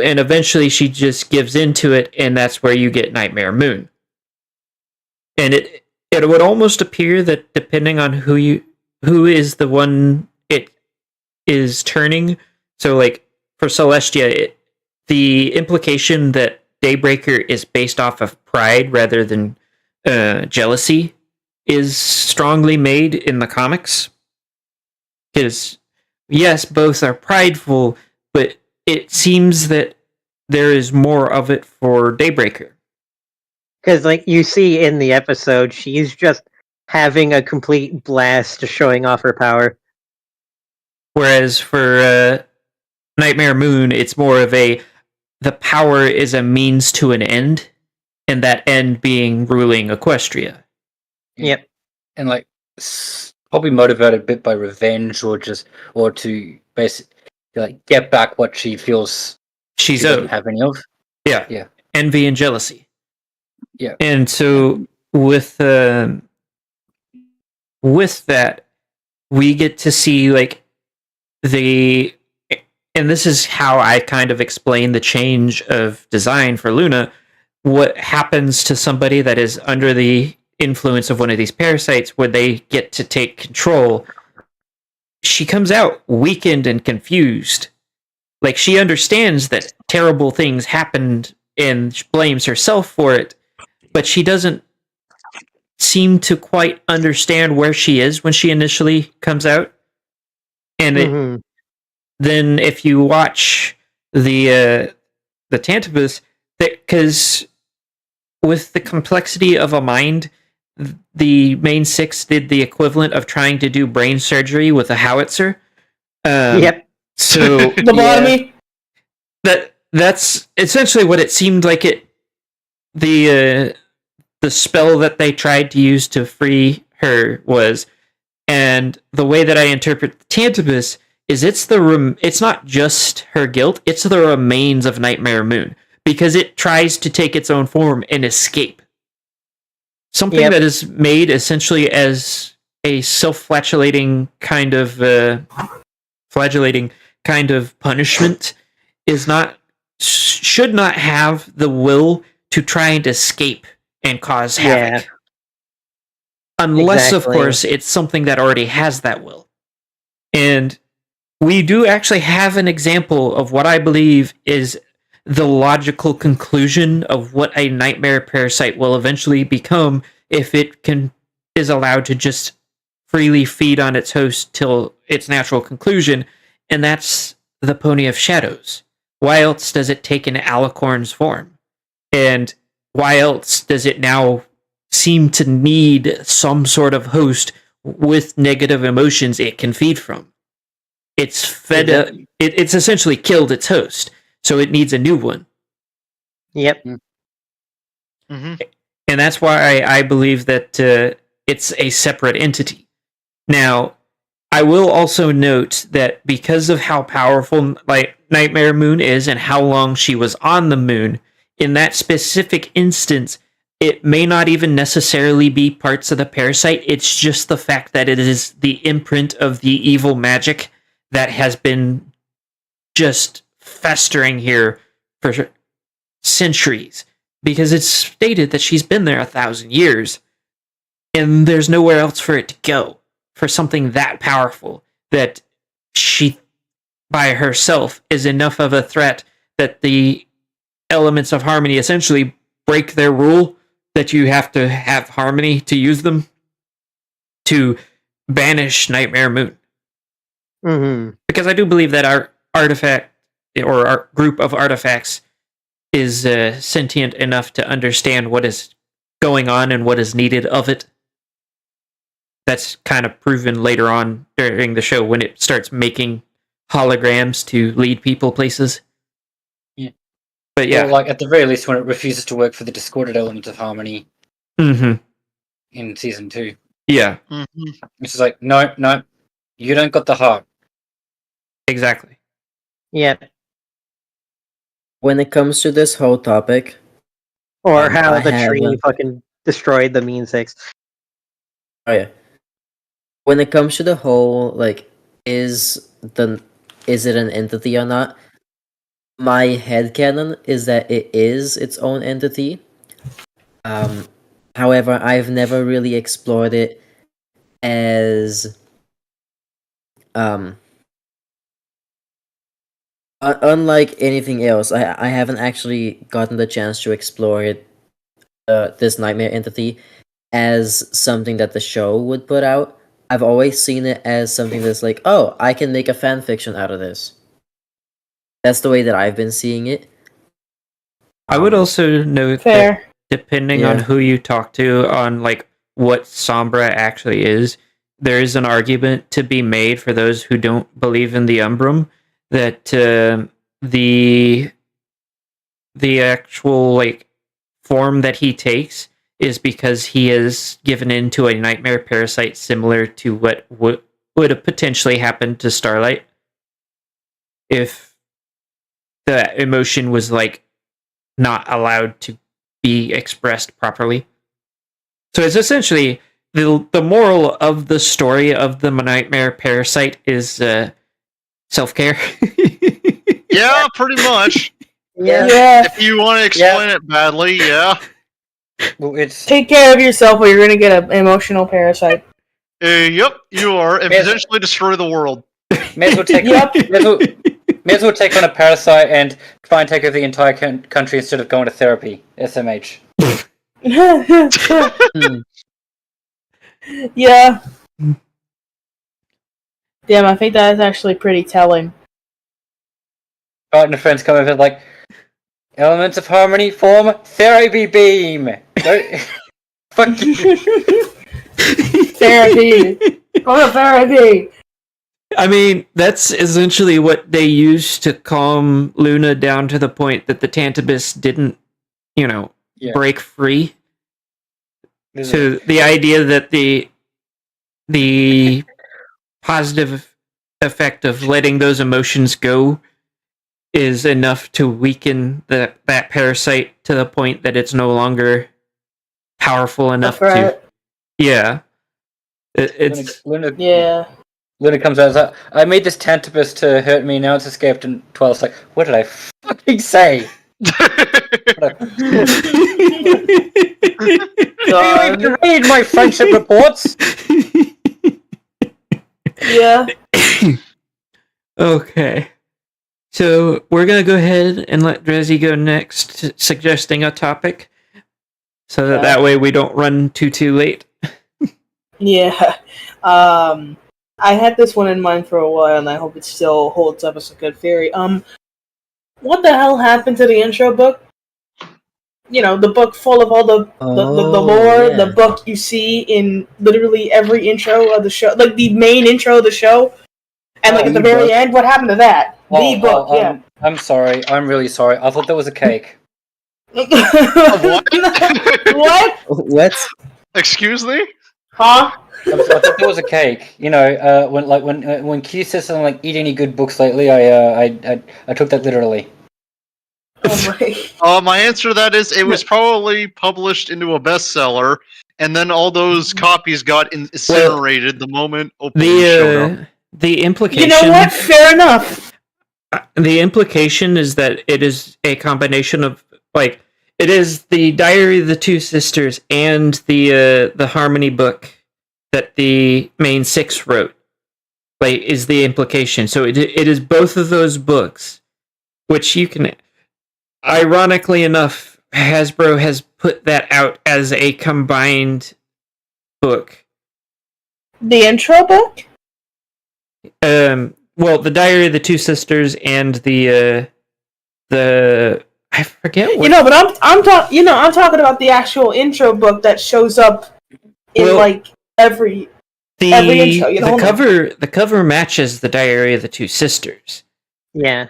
and eventually she just gives into it, and that's where you get Nightmare Moon. And it would almost appear that depending on who is the one it is turning, so like for Celestia, the implication that Daybreaker is based off of pride rather than jealousy is strongly made in the comics. Because yes, both are prideful, but it seems that there is more of it for Daybreaker. Because, like, you see in the episode, she's just having a complete blast showing off her power. Whereas for Nightmare Moon, it's more of the power is a means to an end, and that end being ruling Equestria. Yep. And like probably motivated a bit by revenge, or to basically like get back what she feels she doesn't owed. have any of. Yeah. Envy and jealousy. Yeah. And so with that, we get to see like and this is how I kind of explain the change of design for Luna. What happens to somebody that is under the influence of one of these parasites where they get to take control? She comes out weakened and confused. Like, she understands that terrible things happened and she blames herself for it, but she doesn't seem to quite understand where she is when she initially comes out. And then if you watch the Tantabus, because with the complexity of a mind, the main six did the equivalent of trying to do brain surgery with a howitzer. Yep. So Lobotomy. That's essentially what it seemed like. The spell that they tried to use to free her was, and the way that I interpret the Tantabus is it's not just her guilt, it's the remains of Nightmare Moon, because it tries to take its own form and escape. Something that is made essentially as a self-flagellating kind of punishment should not have the will to try and escape and cause havoc. Unless, of course, it's something that already has that will. And we do actually have an example of what I believe is the logical conclusion of what a nightmare parasite will eventually become if it is allowed to just freely feed on its host till its natural conclusion, and that's the Pony of Shadows. why else does it take an Alicorn's form? And why else does it now seem to need some sort of host with negative emotions it can feed from? It's fed it's essentially killed its host, so it needs a new one. Yep. Mm-hmm. And that's why I believe that it's a separate entity. Now, I will also note that because of how powerful Nightmare Moon is and how long she was on the moon, in that specific instance, it may not even necessarily be parts of the parasite. It's just the fact that it is the imprint of the evil magic that has been just festering here for centuries. Because it's stated that she's been there 1,000 years, and there's nowhere else for it to go. For something that powerful, that she, by herself, is enough of a threat that the elements of harmony essentially break their rule that you have to have harmony to use them to banish Nightmare Moon. Mm-hmm. Because I do believe that our artifact, or our group of artifacts, is sentient enough to understand what is going on and what is needed of it. That's kind of proven later on during the show when it starts making holograms to lead people places. Yeah. But yeah. Or like at the very least when it refuses to work for the discorded element of harmony in season 2. Yeah. Mm-hmm. It's just like, no, you don't got the heart. Exactly. Yep. When it comes to this whole topic, Or how I the have tree fucking destroyed the mean six. oh yeah. When it comes to the whole is it an entity or not? My headcanon is that it is its own entity. However, I've never really explored it as unlike anything else. I haven't actually gotten the chance to explore it, this nightmare entity, as something that the show would put out. I've always seen it as something that's like, oh, I can make a fan fiction out of this. That's the way that I've been seeing it. I would also note Fair. that depending on Yeah. who you talk to on what Sombra actually is, there is an argument to be made for those who don't believe in the Umbrum that the actual form that he takes is because he is given into a nightmare parasite similar to what would have potentially happened to Starlight if the emotion was not allowed to be expressed properly. So it's essentially the moral of the story of the nightmare parasite is self-care. Yeah, pretty much. Yeah. If you want to explain it badly, yeah. Well, it's Take care of yourself or you're gonna get an emotional parasite. Yep, you are, and Yes. potentially destroy the world. may as well take Yep. may as well take on a parasite and try and take over the entire country instead of going to therapy. SMH. Yeah. Damn, I think that is actually pretty telling. Partner friends come over like elements of harmony form therapy beam. Fuck you. Therapy. Go to therapy. I mean, that's essentially what they used to calm Luna down to the point that the Tantabus didn't, Yeah. break free. This is- So the idea that the positive effect of letting those emotions go is enough to weaken that parasite to the point that it's no longer powerful enough That's to. right. Yeah. It's Luna, Yeah. Luna comes out and is like, I made this Tantabus to hurt me, now it's escaped, and 12's like, what did I fucking say? Do you even read my friendship reports? Yeah. Okay. So we're going to go ahead and let Drezzy go next, suggesting a topic. So that way we don't run too late. Yeah. I had this one in mind for a while, and I hope it still holds up as a good theory. what the hell happened to the intro book? You know, the book full of all the lore, the book you see in literally every intro of the show, like the main intro of the show, and like at the very end, what happened to that? The book, yeah. I'm sorry. I'm really sorry. I thought that was a cake. What? What? What? Excuse me? Huh? I thought that was a cake. You know, when Q says something like "eat any good books lately," I took that literally. Oh my. My answer to that is it was probably published into a bestseller, and then all those copies got incinerated the moment opening showed up. The implication. You know what? Fair enough. The implication is that it is a combination of like it is the Diary of the Two Sisters and the Harmony book that the main six wrote. Like is the implication. So it is both of those books, which you can. Ironically enough, Hasbro has put that out as a combined book. The intro book? Well, the Diary of the Two Sisters and the I forget what. You know, but I'm talking about the actual intro book that shows up in like every intro. You know, the cover matches the Diary of the Two Sisters. Yeah.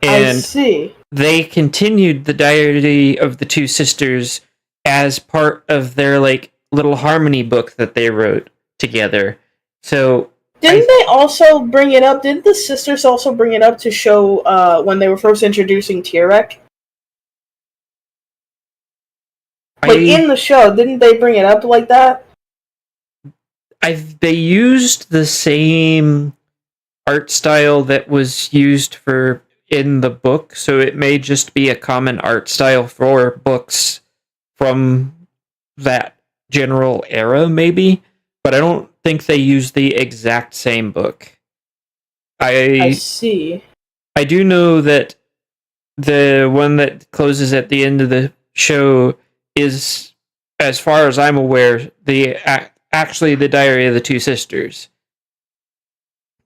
And I see. They continued the Diary of the Two Sisters as part of their like little harmony book that they wrote together. So didn't they also bring it up? Didn't the sisters also bring it up to show when they were first introducing Tyrek? Like in the show, didn't they bring it up like that? They used the same art style that was used for in the book, so it may just be a common art style for books from that general era, maybe. But I don't think they use the exact same book. I see. I do know that the one that closes at the end of the show is, as far as I'm aware, actually the Diary of the Two Sisters.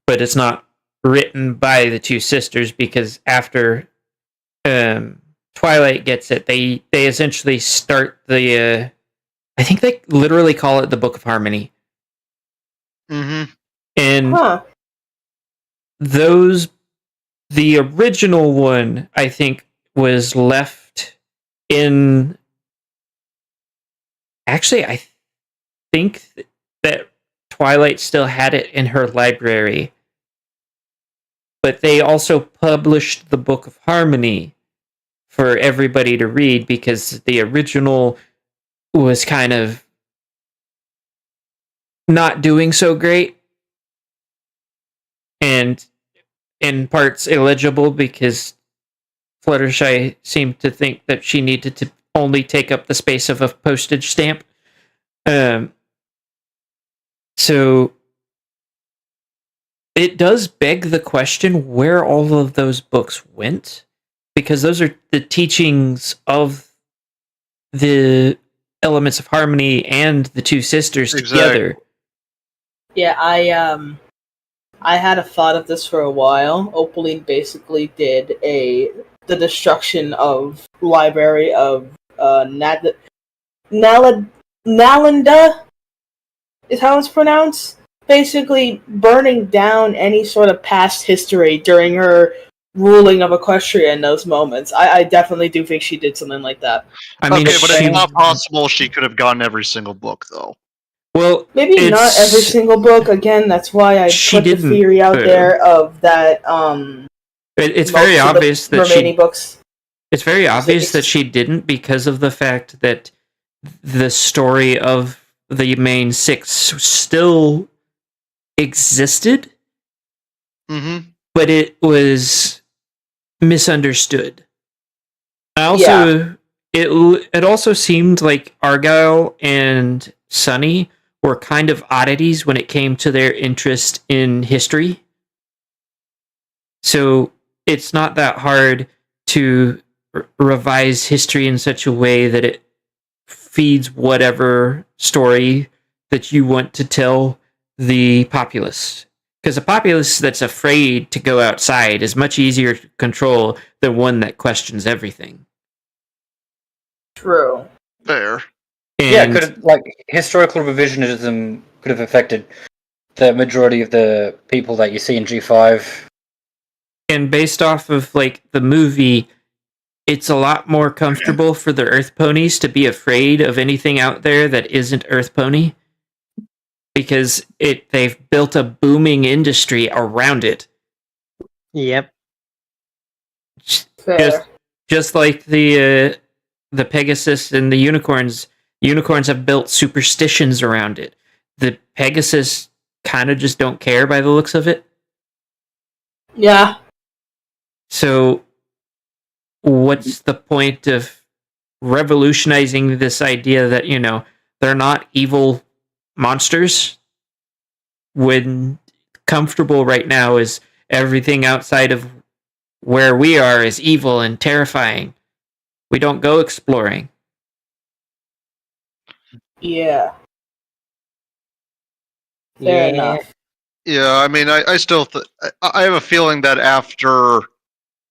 But it's not written by the two sisters because after Twilight gets it, they essentially start the I think they literally call it the Book of Harmony. Mm-hmm. And the original one, I think, was left in. Actually, I think that Twilight still had it in her library. But they also published the Book of Harmony for everybody to read because the original was kind of not doing so great. And in parts illegible because Fluttershy seemed to think that she needed to only take up the space of a postage stamp. So it does beg the question where all of those books went, because those are the teachings of the elements of harmony and the two sisters together. Yeah, I had a thought of this for a while. Opaline basically did the destruction of library of Nalanda is how it's pronounced. Basically burning down any sort of past history during her ruling of Equestria in those moments. I definitely do think she did something like that. I mean, okay, but it's not possible she could have gotten every single book, though. Well, maybe not every single book. Again, that's why I put the theory out there of that. It's very obvious that remaining books. It's very obvious that she didn't because of the fact that the story of the main six still existed, but it was misunderstood. It also seemed like Argyle and Sunny were kind of oddities when it came to their interest in history. So it's not that hard to revise history in such a way that it feeds whatever story that you want to tell the populace. Because a populace that's afraid to go outside is much easier to control than one that questions everything. True. Fair. And could have, like, historical revisionism could have affected the majority of the people that you see in G5. and based off of like the movie, it's a lot more comfortable for the Earth ponies to be afraid of anything out there that isn't Earth pony, because they've built a booming industry around it. Yep. Fair. Just like the Pegasus and the unicorns. Unicorns have built superstitions around it. The Pegasus kind of just don't care by the looks of it. Yeah. So what's the point of revolutionizing this idea that, they're not evil monsters when comfortable right now is everything outside of where we are is evil and terrifying. We don't go exploring. Yeah. Fair enough. Yeah, I mean, I still I have a feeling that after,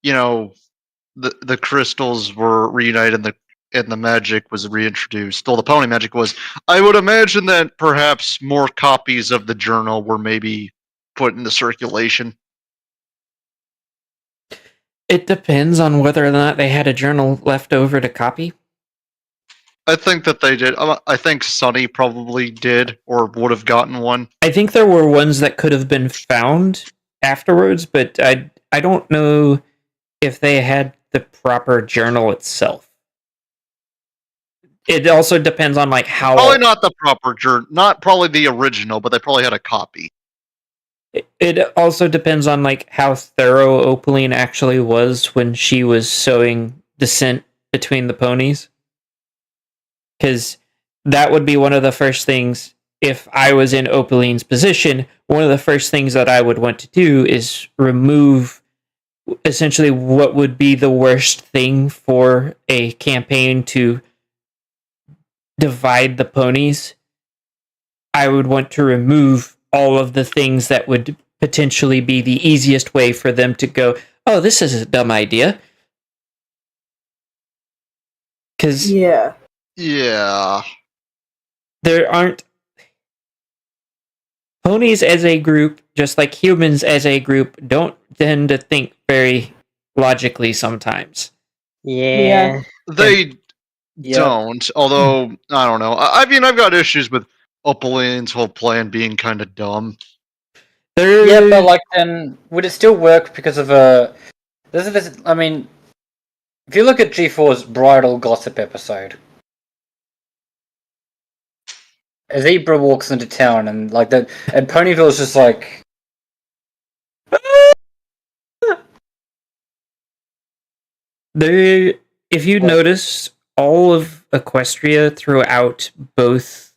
the crystals were reunited and the magic was reintroduced, well, the pony magic was, I would imagine that perhaps more copies of the journal were maybe put into circulation. It depends on whether or not they had a journal left over to copy. I think that they did. I think Sunny probably did or would have gotten one. I think there were ones that could have been found afterwards, but I don't know if they had the proper journal itself. It also depends on like how. Probably not the proper journal, not probably the original, but they probably had a copy. It also depends on like how thorough Opaline actually was when she was sowing dissent between the ponies. Because that would be one of the first things, if I was in Opaline's position, one of the first things that I would want to do is remove essentially what would be the worst thing for a campaign to divide the ponies. I would want to remove all of the things that would potentially be the easiest way for them to go, oh, this is a dumb idea. Because Yeah. there aren't ponies as a group, just like humans as a group, don't tend to think very logically sometimes. Yeah. They Yep. don't, although, I don't know. I mean, I've got issues with Opaline's whole plan being kind of dumb. Yeah, but like, then would it still work because of this? I mean, if you look at G4's bridal gossip episode, a zebra walks into town and and Ponyville's just like, if you notice, all of Equestria throughout both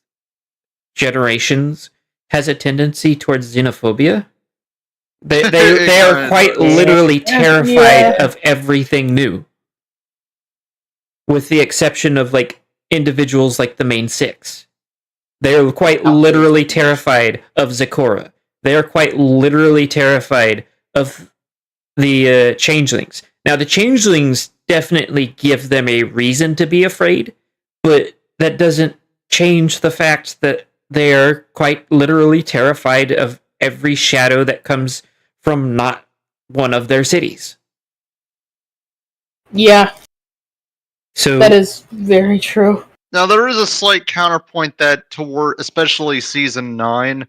generations has a tendency towards xenophobia. They are quite literally terrified of everything new, with the exception of like individuals like the main six. They are quite literally terrified of Zecora. They are quite literally terrified of the changelings. Now, the changelings definitely give them a reason to be afraid, but that doesn't change the fact that they are quite literally terrified of every shadow that comes from not one of their cities. Yeah. So that is very true. Now, there is a slight counterpoint that toward, especially season 9,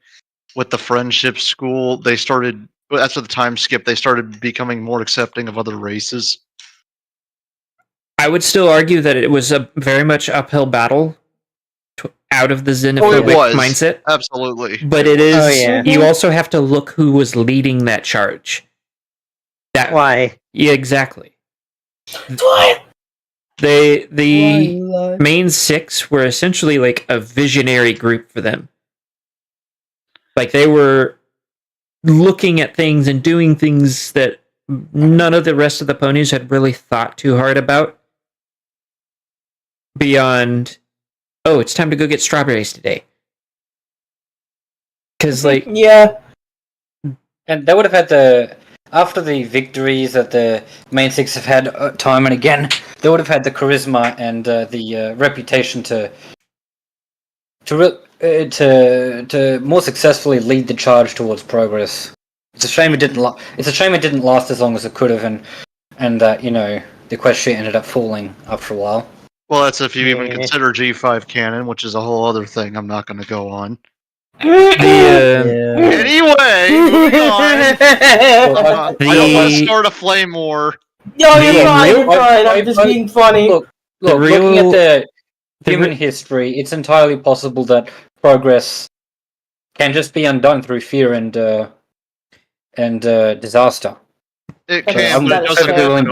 with the friendship school, they started, after the time skip, they started becoming more accepting of other races. I would still argue that it was a very much uphill battle out of the xenophobic mindset. Absolutely. But it is, you also have to look who was leading that charge. Why? Yeah, exactly. What? The main six were essentially like a visionary group for them. Like they were looking at things and doing things that none of the rest of the ponies had really thought too hard about. Beyond, oh, it's time to go get strawberries today. Because, like, yeah, and they would have had after the victories that the main six have had time and again, they would have had the charisma and the reputation to more successfully lead the charge towards progress. It's a shame it didn't. It's a shame it didn't last as long as it could have, and that the Equestria ended up falling after a while. Well, that's if you even Yeah. consider G5 canon, which is a whole other thing. I'm not going to go on. The Anyway, moving on. I don't want to The- start a flame war. Yo, The you're fine, real- you're fine. I'm just being funny. Look, The looking at real- the the human re- history, it's entirely possible that progress can just be undone through fear and disaster. It That can, is- but that it is doesn't fair. happen.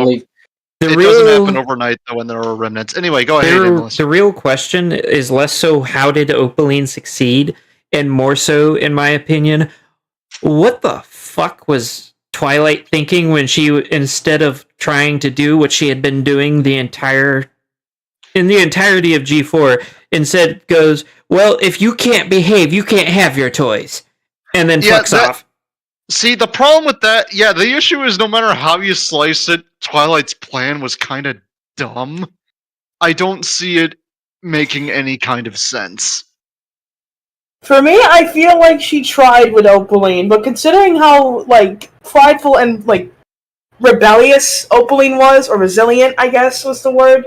the It real doesn't happen overnight though when there are remnants. Anyway, go ahead. Amos. the real question is less so how did Opaline succeed, and more so, in my opinion, what the fuck was Twilight thinking when she, instead of trying to do what she had been doing in the entirety of G4, instead goes, well, if you can't behave, you can't have your toys, and then Yeah, fucks that- off. See, the problem with that, the issue is no matter how you slice it, Twilight's plan was kind of dumb. I don't see it making any kind of sense. For me, I feel like she tried with Opaline, but considering how, prideful and, rebellious Opaline was, or resilient, I guess was the word,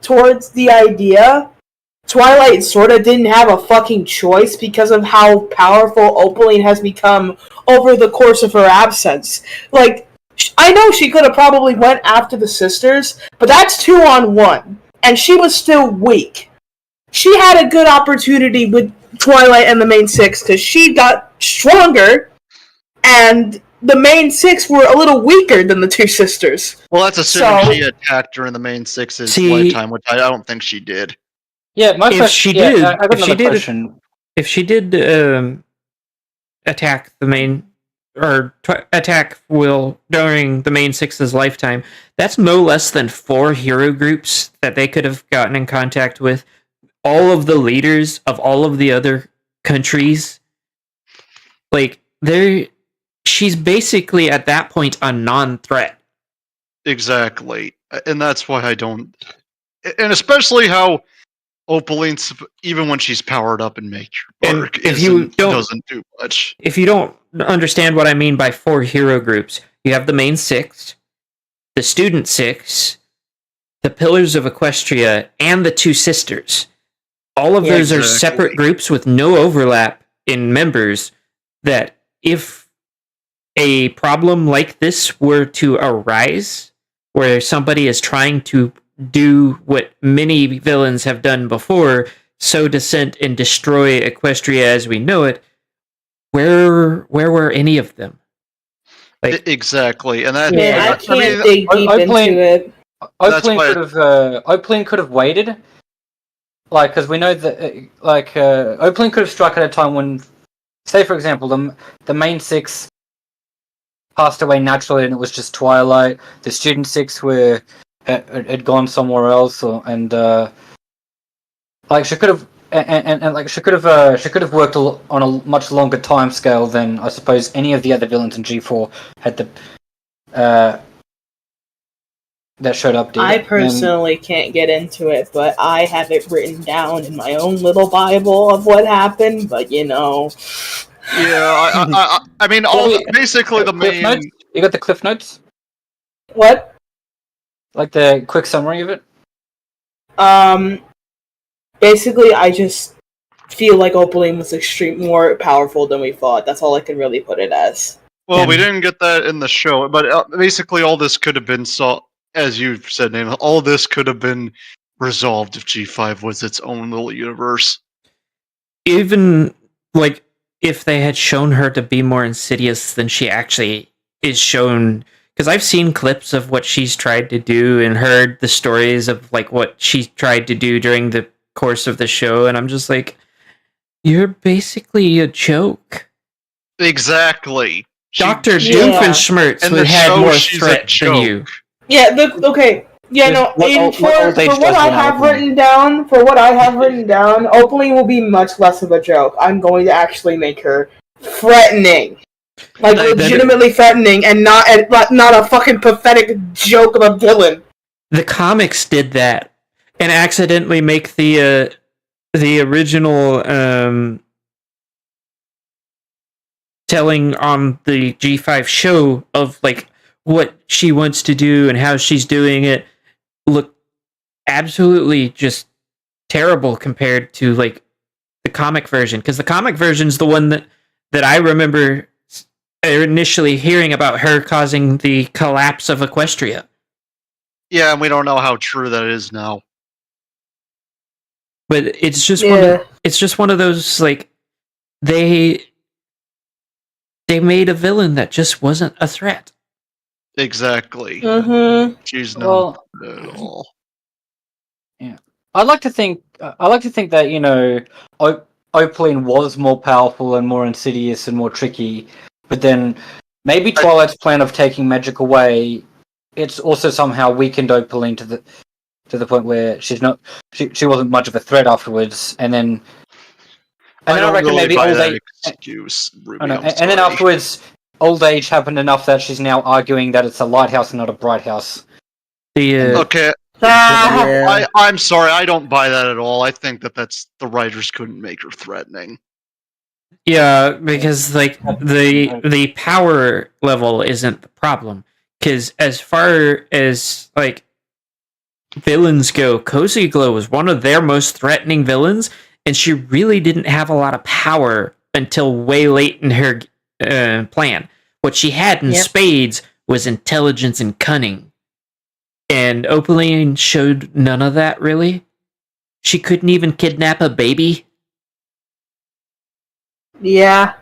towards the idea, Twilight sorta didn't have a fucking choice because of how powerful Opaline has become over the course of her absence. I know she could have probably went after the sisters, but that's 2-on-1, and she was still weak. She had a good opportunity with Twilight and the main six because she got stronger, and the main six were a little weaker than the two sisters. Well, that's assuming So- she attacked during the main six's See- lifetime, which I don't think she did. Yeah, my If question. she Yeah, did- I got if she another did- question. If she did attack the main, or attack Will during the main six's lifetime, that's no less than 4 hero groups that they could have gotten in contact with. All of the leaders of all of the other countries, she's basically at that point a non-threat. Exactly. And that's why I don't... And especially how Opaline's, even when she's powered up and mature, And if you don't- doesn't do much. If you don't understand what I mean by 4 hero groups, you have the main 6, the student 6, the Pillars of Equestria, and the 2 sisters. All of Yeah, those are exactly. separate groups with no overlap in members, that if a problem like this were to arise, where somebody is trying to do what many villains have done before, sow dissent and destroy Equestria as we know it, where were any of them? Exactly. And that... Man, I I can't mean, dig deep Opaline- into it. That's Opaline why- could have waited, because we know that Opaline could have struck at a time when, say for example, the main 6 passed away naturally, and it was just Twilight. The student 6 had gone somewhere else, she could have. She could have worked on a much longer time scale than I suppose any of the other villains in G4 had that showed up. I personally can't get into it, but I have it written down in my own little Bible of what happened, but Yeah, I mean, basically the Cliff main... notes? You got the cliff notes, What? like the quick summary of it. Basically, I just feel like Opaline was more powerful than we thought. That's all I can really put it as. Well, we And- didn't get that in the show, but basically all this could have been as you've said, Nana, all this could have been resolved if G5 was its own little universe. Even if they had shown her to be more insidious than she actually is shown, because I've seen clips of what she's tried to do and heard the stories of what she tried to do during the course of the show, and I'm just like, you're basically a joke. Exactly. Dr. Yeah. Doofenshmirtz In the would have show, more she's a threat than joke. you. Yeah, okay. Yeah, Yes, no, what old age for what does I one have happen? written down, Opaline will be much less of a joke. I'm going to actually make her threatening. Like, That- legitimately threatening and not a fucking pathetic joke of a villain. The comics did that and accidentally make the original telling on the G5 show of like what she wants to do and how she's doing it look absolutely just terrible compared to like the comic version, because the comic version is the one that I remember initially hearing about her causing the collapse of Equestria. Yeah, and we don't know how true that is now. But it's just Yeah. it's just one of those like they made a villain that just wasn't a threat. Exactly. Mm-hmm. She's not Well, at all. yeah. I like to think that, you know, Opaline was more powerful and more insidious and more tricky, but then maybe Twilight's plan of taking magic away, it's also somehow weakened Opaline to the point where she wasn't much of a threat afterwards, and then I I don't reckon really maybe buy old that age. excuse, Ruby. Oh, no. I'm And then sorry. afterwards, old age happened enough that she's now arguing that it's a lighthouse and not a bright house. The Okay, Yeah. I'm sorry. I don't buy that at all. I think that's the writers couldn't make her threatening. yeah, because like the power level isn't the problem. Because as far as like villains go, Cozy Glow was one of their most threatening villains, and she really didn't have a lot of power until way late in her plan. What she had in Yep. spades was intelligence and cunning. And Opaline showed none of that, really. She couldn't even kidnap a baby. Yeah.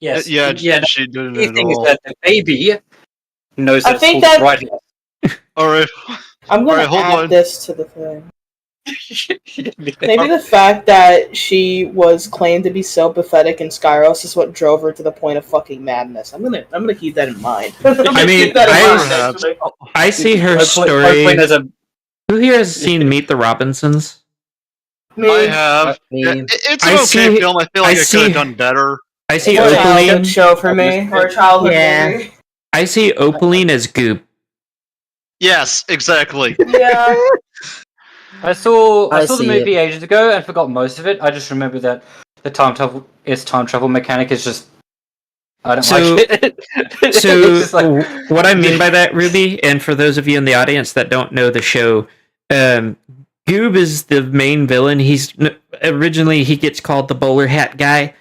Yes. Yeah, Yeah. she didn't The at thing is all. that the baby knows I that think it's that- called bright house. All right. I'm gonna Alright, hold add on. this to the thing. Maybe the fact that she was claimed to be so pathetic in Skyros is what drove her to the point of fucking madness. I'm gonna keep that in mind. I mean, Perhaps. I see her Opaline story. has a Who here has seen Meet the Robinsons? I have. Me. It's I an okay see- film. I feel like I it could have see- done better. I see It's a childhood Opaline. show for me, or a childhood Yeah. movie. I see Opaline as Goop. Yes, exactly. Yeah. I saw the see movie ages ago and forgot most of it. I just remember that the time travel mechanic is just I don't So- like it. It's So, just like- what I mean by that, Ruby, and for those of you in the audience that don't know the show, Goob is the main villain. Originally he gets called the bowler hat guy,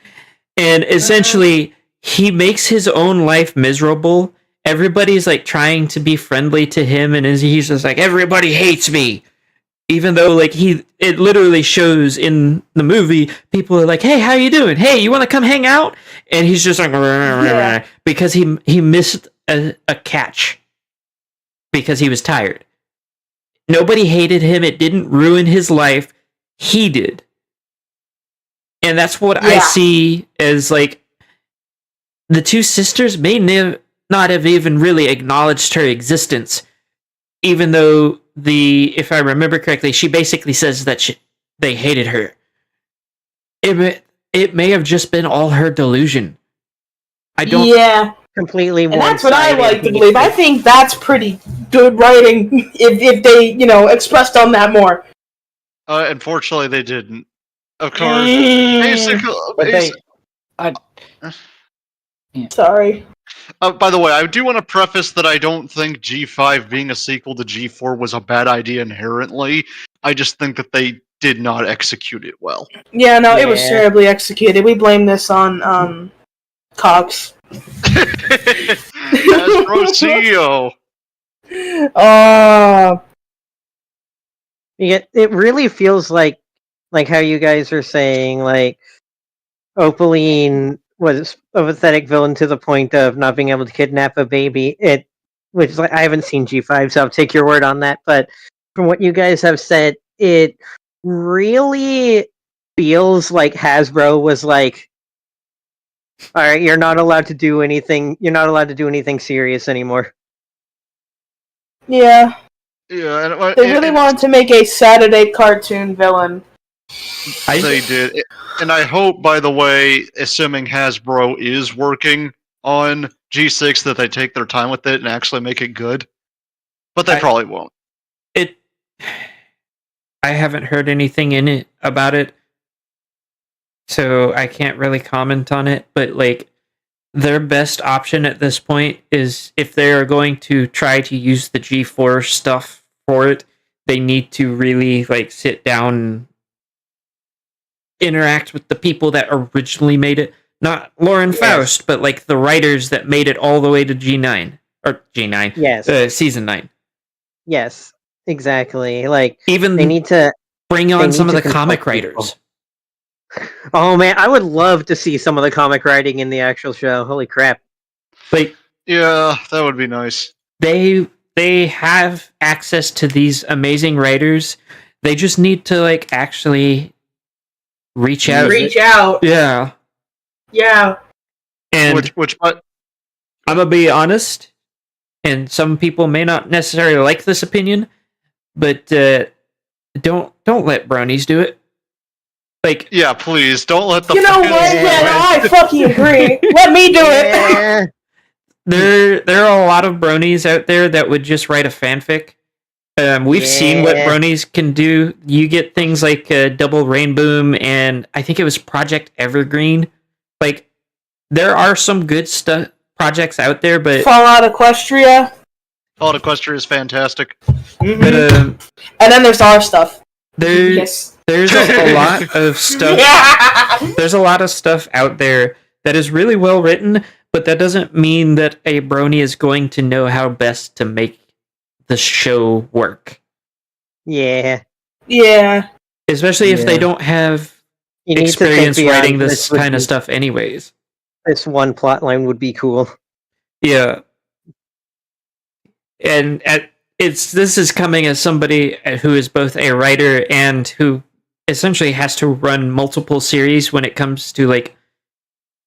and essentially he makes his own life miserable. Everybody's like trying to be friendly to him, and he's just like, everybody hates me. Even though like it literally shows in the movie, people are like, "Hey, how you doing? Hey, you want to come hang out?" And he's just like, Yeah. because he missed a catch because he was tired. Nobody hated him. It didn't ruin his life. He did, and that's what I Yeah. see as like the two sisters may not have even really acknowledged her existence, even though if I remember correctly, she basically says that they hated her. It may have just been all her delusion. I don't. Yeah. Completely And that's what I one-sided like to hatred. believe. I think that's pretty good writing if they, expressed on that more. Unfortunately, they didn't. Of course. Mm, Basically, but sorry. by the way, I do want to preface that I don't think G5 being a sequel to G4 was a bad idea inherently. I just think that they did not execute it well. Yeah, no, it was Yeah. terribly executed. We blame this on Cox. Hasbro CEO. It really feels like how you guys are saying, like Opaline was a pathetic villain to the point of not being able to kidnap a baby. Which is like, I haven't seen G5, so I'll take your word on that. But from what you guys have said, it really feels like Hasbro was like, "All right, you're not allowed to do anything. You're not allowed to do anything serious anymore." Yeah, Yeah, and, they really wanted to make a Saturday cartoon villain. They did. And I hope, by the way, assuming Hasbro is working on G6 that they take their time with it and actually make it good, but they probably won't. I haven't heard anything in it about it, so I can't really comment on it. But like, their best option at this point is if they are going to try to use the G4 stuff for it, they need to really like sit down and interact with the people that originally made it. Not Lauren Faust, but like the writers that made it all the way to G9 or G9. Yes. Season 9. Yes. Exactly. Like Even they need to bring on some of the consult comic people. writers. Oh man, I would love to see some of the comic writing in the actual show. Holy crap. Like, Yeah, that would be nice. they have access to these amazing writers. They just need to like actually reach out. Reach out. Yeah. Yeah. And But I'm gonna be honest, and some people may not necessarily like this opinion, but don't let bronies do it. Like, yeah, please don't let the. You know what? Yeah, no, I fucking agree. Let me do it. Yeah. there are a lot of bronies out there that would just write a fanfic. We've seen what Yeah. bronies can do. You get things like Double Rainboom, and I think it was Project Evergreen. Like, there are some good stuff projects out there, but Fallout Equestria. Fallout Equestria is fantastic. Mhm. but And then there's our stuff. there Yes. there's a lot of stuff. Yeah. There's a lot of stuff out there that is really well written, but that doesn't mean that a brony is going to know how best to make the show work. Yeah. Yeah. Especially if they don't have You need to think experience beyond writing this would kind of be- stuff anyways. This one plot line would be cool. Yeah. And this is coming as somebody who is both a writer and who essentially has to run multiple series when it comes to like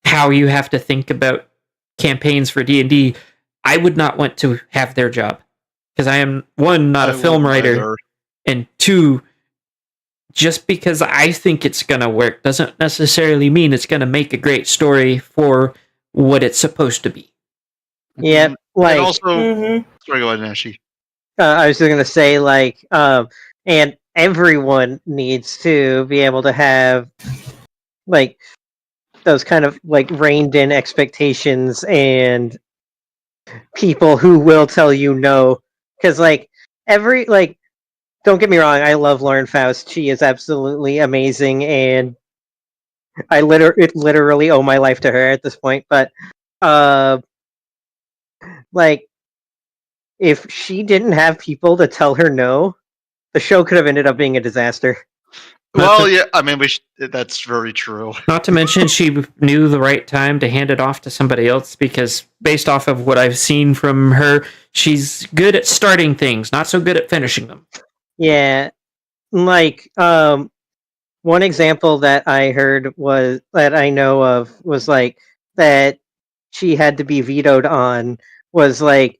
how you have to think about campaigns for D&D. I would not want to have their job because I am one, not a film wouldn't writer, either. and two, just because I think it's gonna work doesn't necessarily mean it's gonna make a great story for what it's supposed to be. Yeah, like And also, Mm-hmm. sorry, go ahead, Nashi. I was just gonna say, like, and everyone needs to be able to have like those kind of like reined in expectations and people who will tell you no, because like every like don't get me wrong, I love Lauren Faust. She is absolutely amazing, and I literally owe my life to her at this point. But like, if she didn't have people to tell her no, the show could have ended up being a disaster. Well, yeah, I mean, that's very true. Not to mention, she knew the right time to hand it off to somebody else because, based off of what I've seen from her, she's good at starting things, not so good at finishing them. Yeah, like one example that I heard was that I know of was like that she had to be vetoed on was like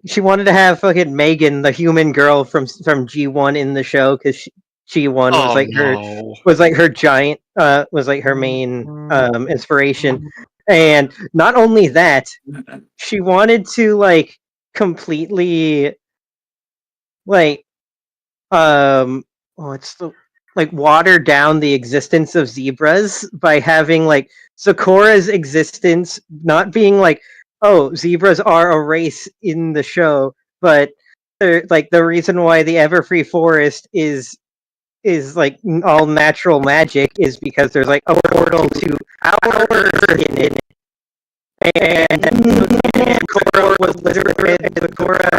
she wanted to have fucking Megan, the human girl from G1 in the show because G1 was like her no. was like her giant was like her main inspiration, and not only that, she wanted to like completely like what's the like water down the existence of zebras by having like Sakura's existence not being like, oh, zebras are a race in the show, but they're like the reason why the Everfree Forest is like all natural magic is because there's like a portal to our Earth in it. And Sakura was literally Sakura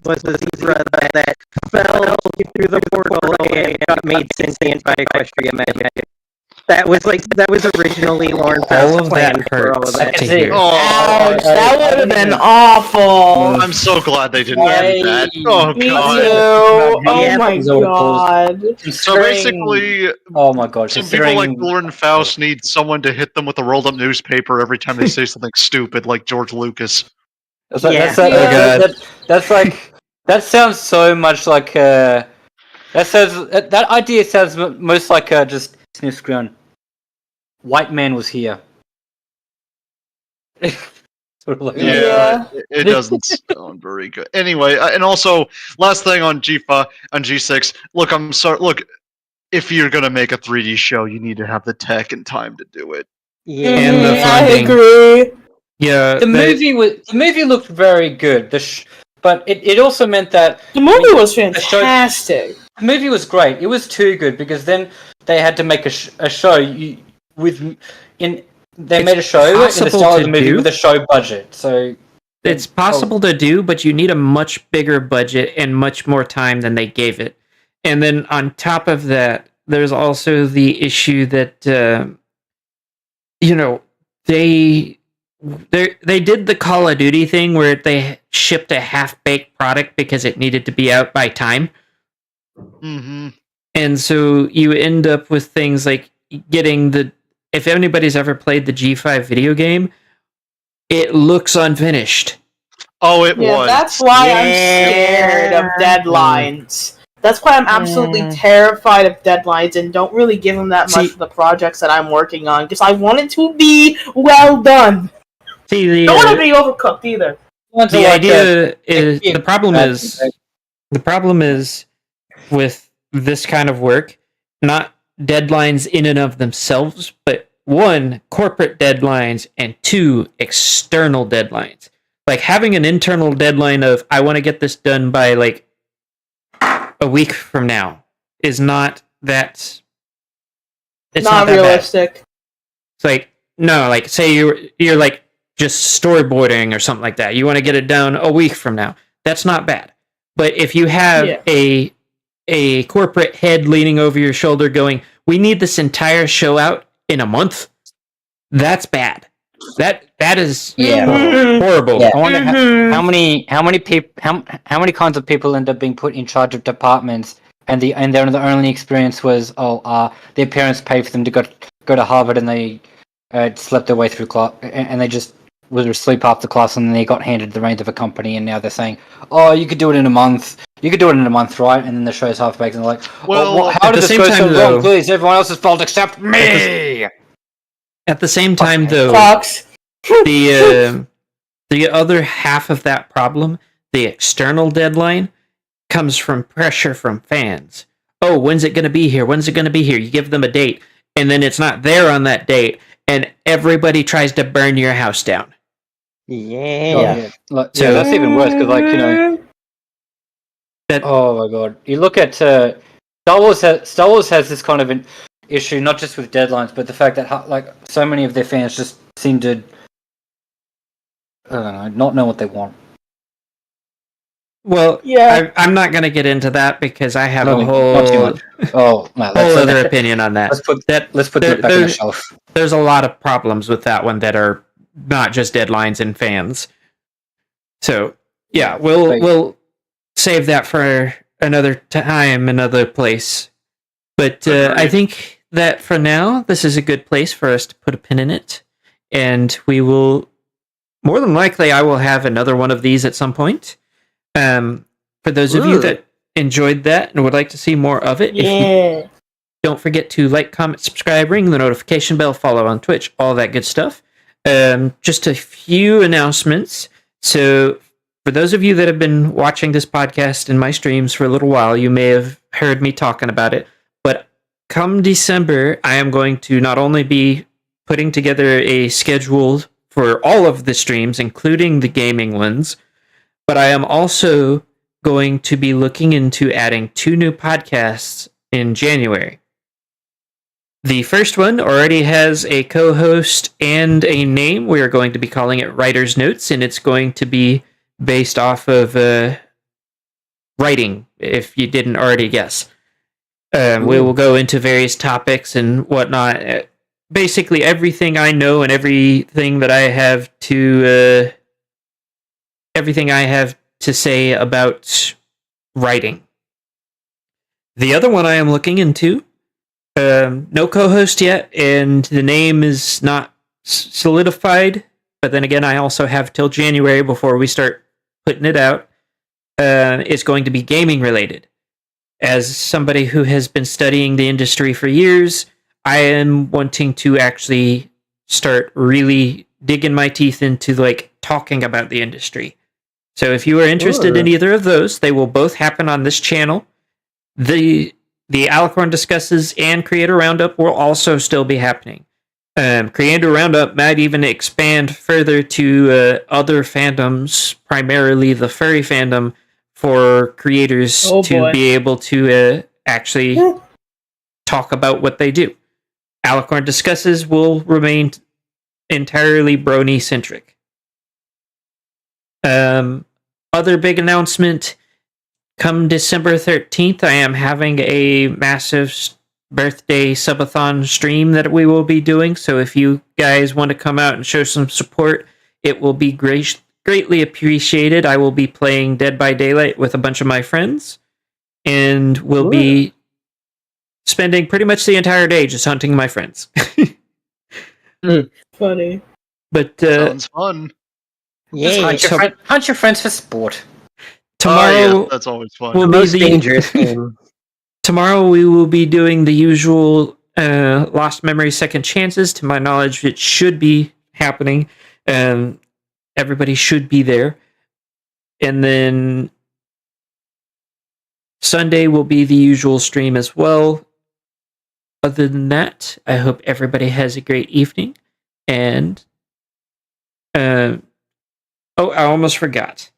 was the zebra that fell through the portal and got made sentient by Equestria magic. That was originally Lauren Faust's All of plan that for all of hurts that. to hear. Ouch, that would have been awful. I'm so glad they didn't do that. Oh, Me too. God. Oh Yeah, my these old posts. god. So basically, Oh my god! some people like considering- Lauren Faust need someone to hit them with a rolled up newspaper every time they say something stupid, like George Lucas. That's like, Yeah. that's like that sounds so much like that idea sounds most like just sniff ground. White man was here. Sort of like, Yeah. it doesn't sound very good. Anyway, and also last thing on G5 on G6. Look, I'm sorry. Look, if you're gonna make a 3D show, you need to have the tech and time to do it. Yeah. And the I funding. agree. Yeah, the movie looked very good. But it also meant that The movie was show- fantastic. the movie was great. It was too good because then they had to make a show they made a show in the possible style of to the movie do. with a show budget. So it's possible to do, but you need a much bigger budget and much more time than they gave it. And then on top of that, there's also the issue that they did the Call of Duty thing where they shipped a half-baked product because it needed to be out by time. Mm-hmm. And so you end up with things like getting if anybody's ever played the G5 video game, it looks unfinished. Oh, it Yeah, was. that's why I'm scared of deadlines. That's why I'm absolutely terrified of deadlines and don't really give them that much See- for the projects that I'm working on because I want it to be well done. See, Don't want to be overcooked either. the idea is yeah, the problem bad is feedback. the problem is with this kind of work, not deadlines in and of themselves, but one, corporate deadlines, and two, external deadlines. Like having an internal deadline of I want to get this done by like a week from now is not that. It's not that bad. realistic. It's like no, like say you're like just storyboarding or something like that. You want to get it done a week from now. That's not bad. But if you have a corporate head leaning over your shoulder going, "We need this entire show out in a month," that's bad. That is horrible. I wonder how many kinds of people end up being put in charge of departments, and their only experience was their parents paid for them to go to Harvard, and they slept their way through class, and they just was asleep after class, and then they got handed the reins of a company, and now they're saying, "Oh, you could do it in a month. You could do it in a month, right?" And then the show's half baked, and they're like, Well, how at did the this same go time, so though- wrong? Please, everyone else's fault except me. At the same time, though, Fox. the other half of that problem, the external deadline, comes from pressure from fans. Oh, when's it going to be here? When's it going to be here? You give them a date, and then it's not there on that date, and everybody tries to burn your house down. Yeah. So- That's even worse because That oh my god, you look at Star Wars has this kind of an issue, not just with deadlines, but the fact that so many of their fans just seem to not know what they want. well, Yeah. I'm not going to get into that because I have Not a too whole much. Oh no, whole other opinion on that. Let's put That let's put there- that back on the there- shelf. there's a lot of problems with that one that are not just deadlines and fans. So yeah, we'll save that for another time, another place. But I think that for now, this is a good place for us to put a pin in it, and we will more than likely I will have another one of these at some point. For those of you that enjoyed that and would like to see more of it, if you don't forget to like, comment, subscribe, ring the notification bell, follow on Twitch, all that good stuff. Just a few announcements. So, for those of you that have been watching this podcast in my streams for a little while, you may have heard me talking about it. But come December, I am going to not only be putting together a schedule for all of the streams, including the gaming ones, but I am also going to be looking into adding 2 new podcasts in January. The first one already has a co-host and a name. We are going to be calling it Writer's Notes, and it's going to be based off of writing, if you didn't already guess. We will go into various topics and whatnot. Basically, everything I know and everything I have to say about writing. The other one I am looking into, no co-host yet, and the name is not solidified. But then again, I also have till January before we start putting it out. It's going to be gaming related. As somebody who has been studying the industry for years, I am wanting to actually start really digging my teeth into like talking about the industry. So if you are interested in Sure. either of those, they will both happen on this channel. The Alicorn Discusses and Creator Roundup will also still be happening. Creator Roundup might even expand further to other fandoms, primarily the furry fandom, for creators Oh, to boy. be able to actually talk about what they do. Alicorn Discusses will remain entirely brony centric. Other big announcement, come December 13th, I am having a massive birthday subathon stream that we will be doing. So if you guys want to come out and show some support, it will be greatly appreciated. I will be playing Dead by Daylight with a bunch of my friends, and we'll be spending pretty much the entire day just hunting my friends. Funny. But Sounds fun. Just Yay. hunt your friends for sport. tomorrow Yes, that's always fun. will The be most the dangerous game. tomorrow we will be doing the usual Lost Memory Second Chances. To my knowledge, it should be happening. Everybody should be there. And then Sunday will be the usual stream as well. Other than that, I hope everybody has a great evening. And I almost forgot.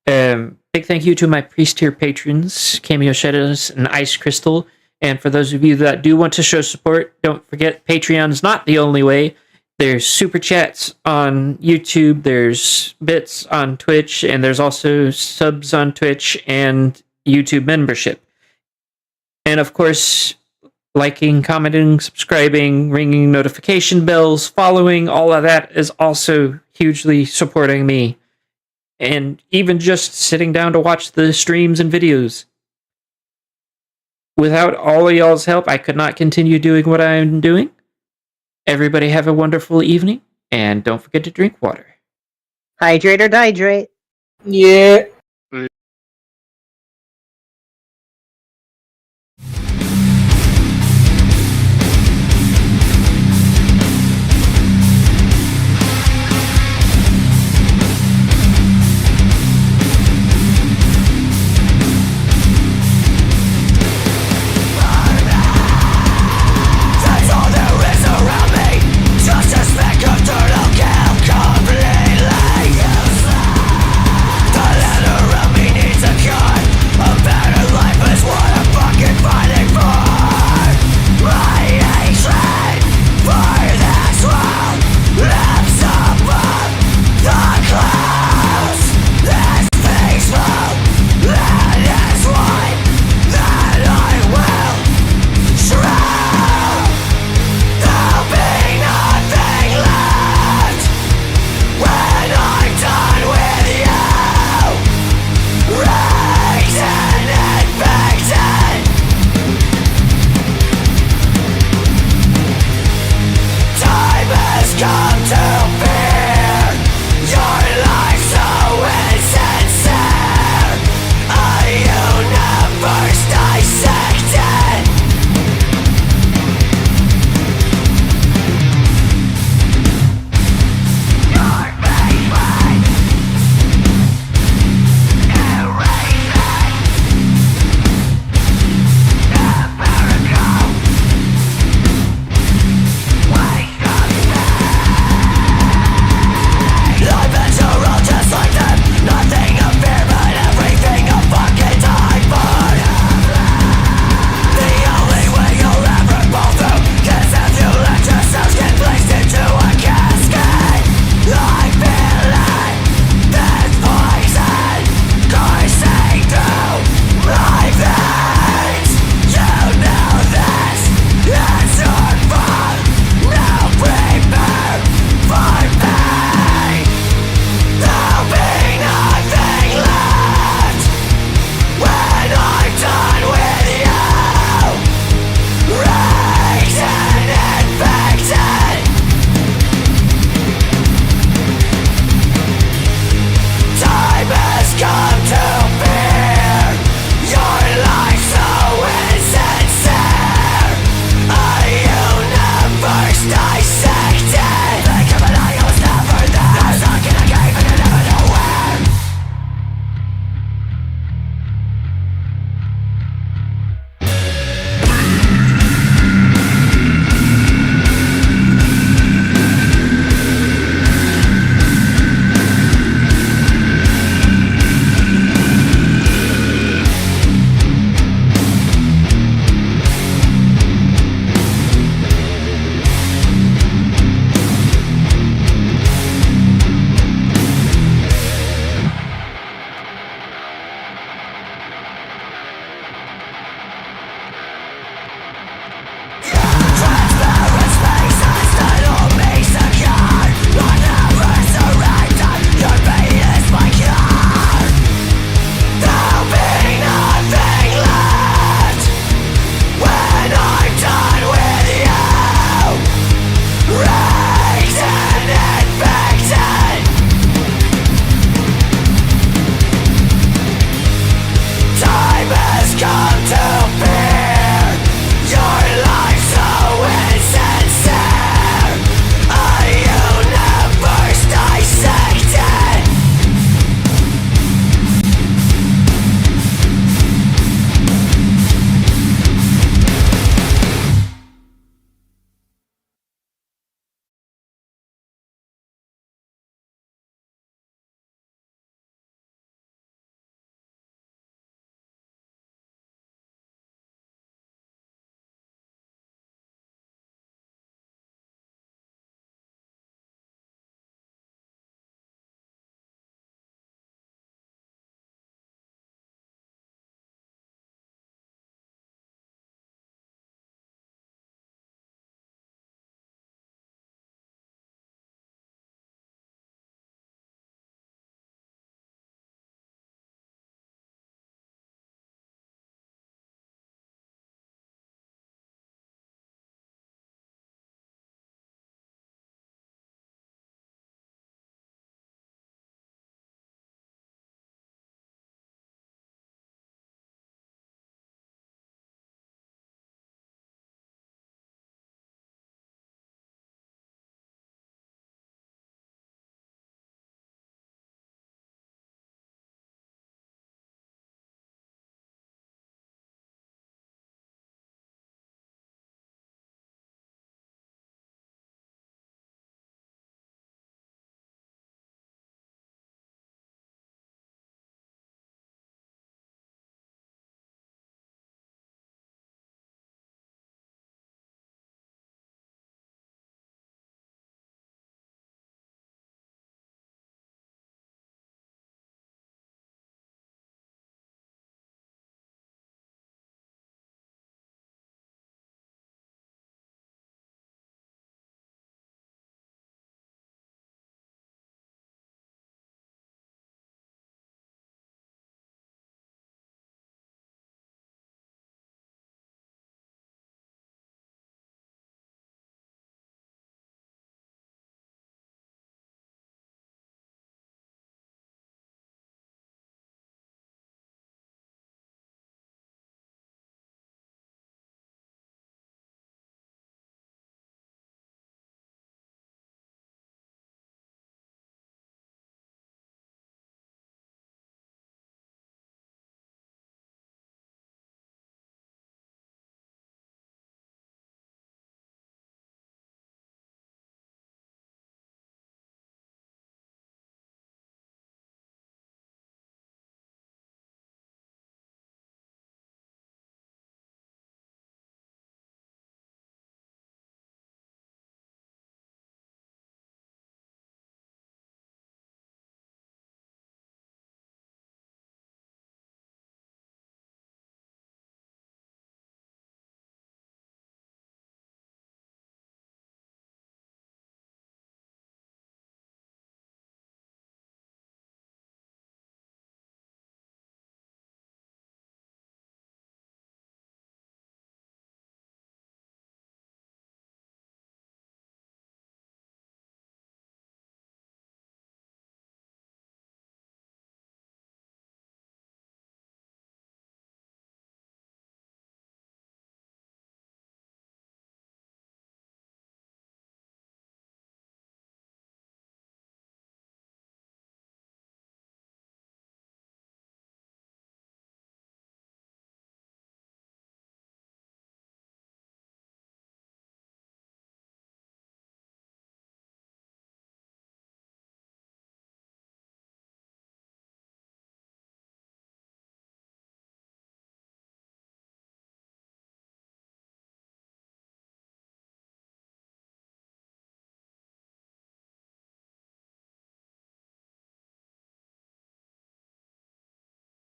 Big thank you to my priest tier patrons, Cameo Shadows and Ice Crystal. And for those of you that do want to show support, don't forget Patreon's not the only way. There's super chats on YouTube, there's bits on Twitch, and there's also subs on Twitch and YouTube membership. And of course, liking, commenting, subscribing, ringing notification bells, following, all of that is also hugely supporting me. And even just sitting down to watch the streams and videos. Without all of y'all's help, I could not continue doing what I'm doing. Everybody have a wonderful evening, and don't forget to drink water. Hydrate or dihydrate. Yeah.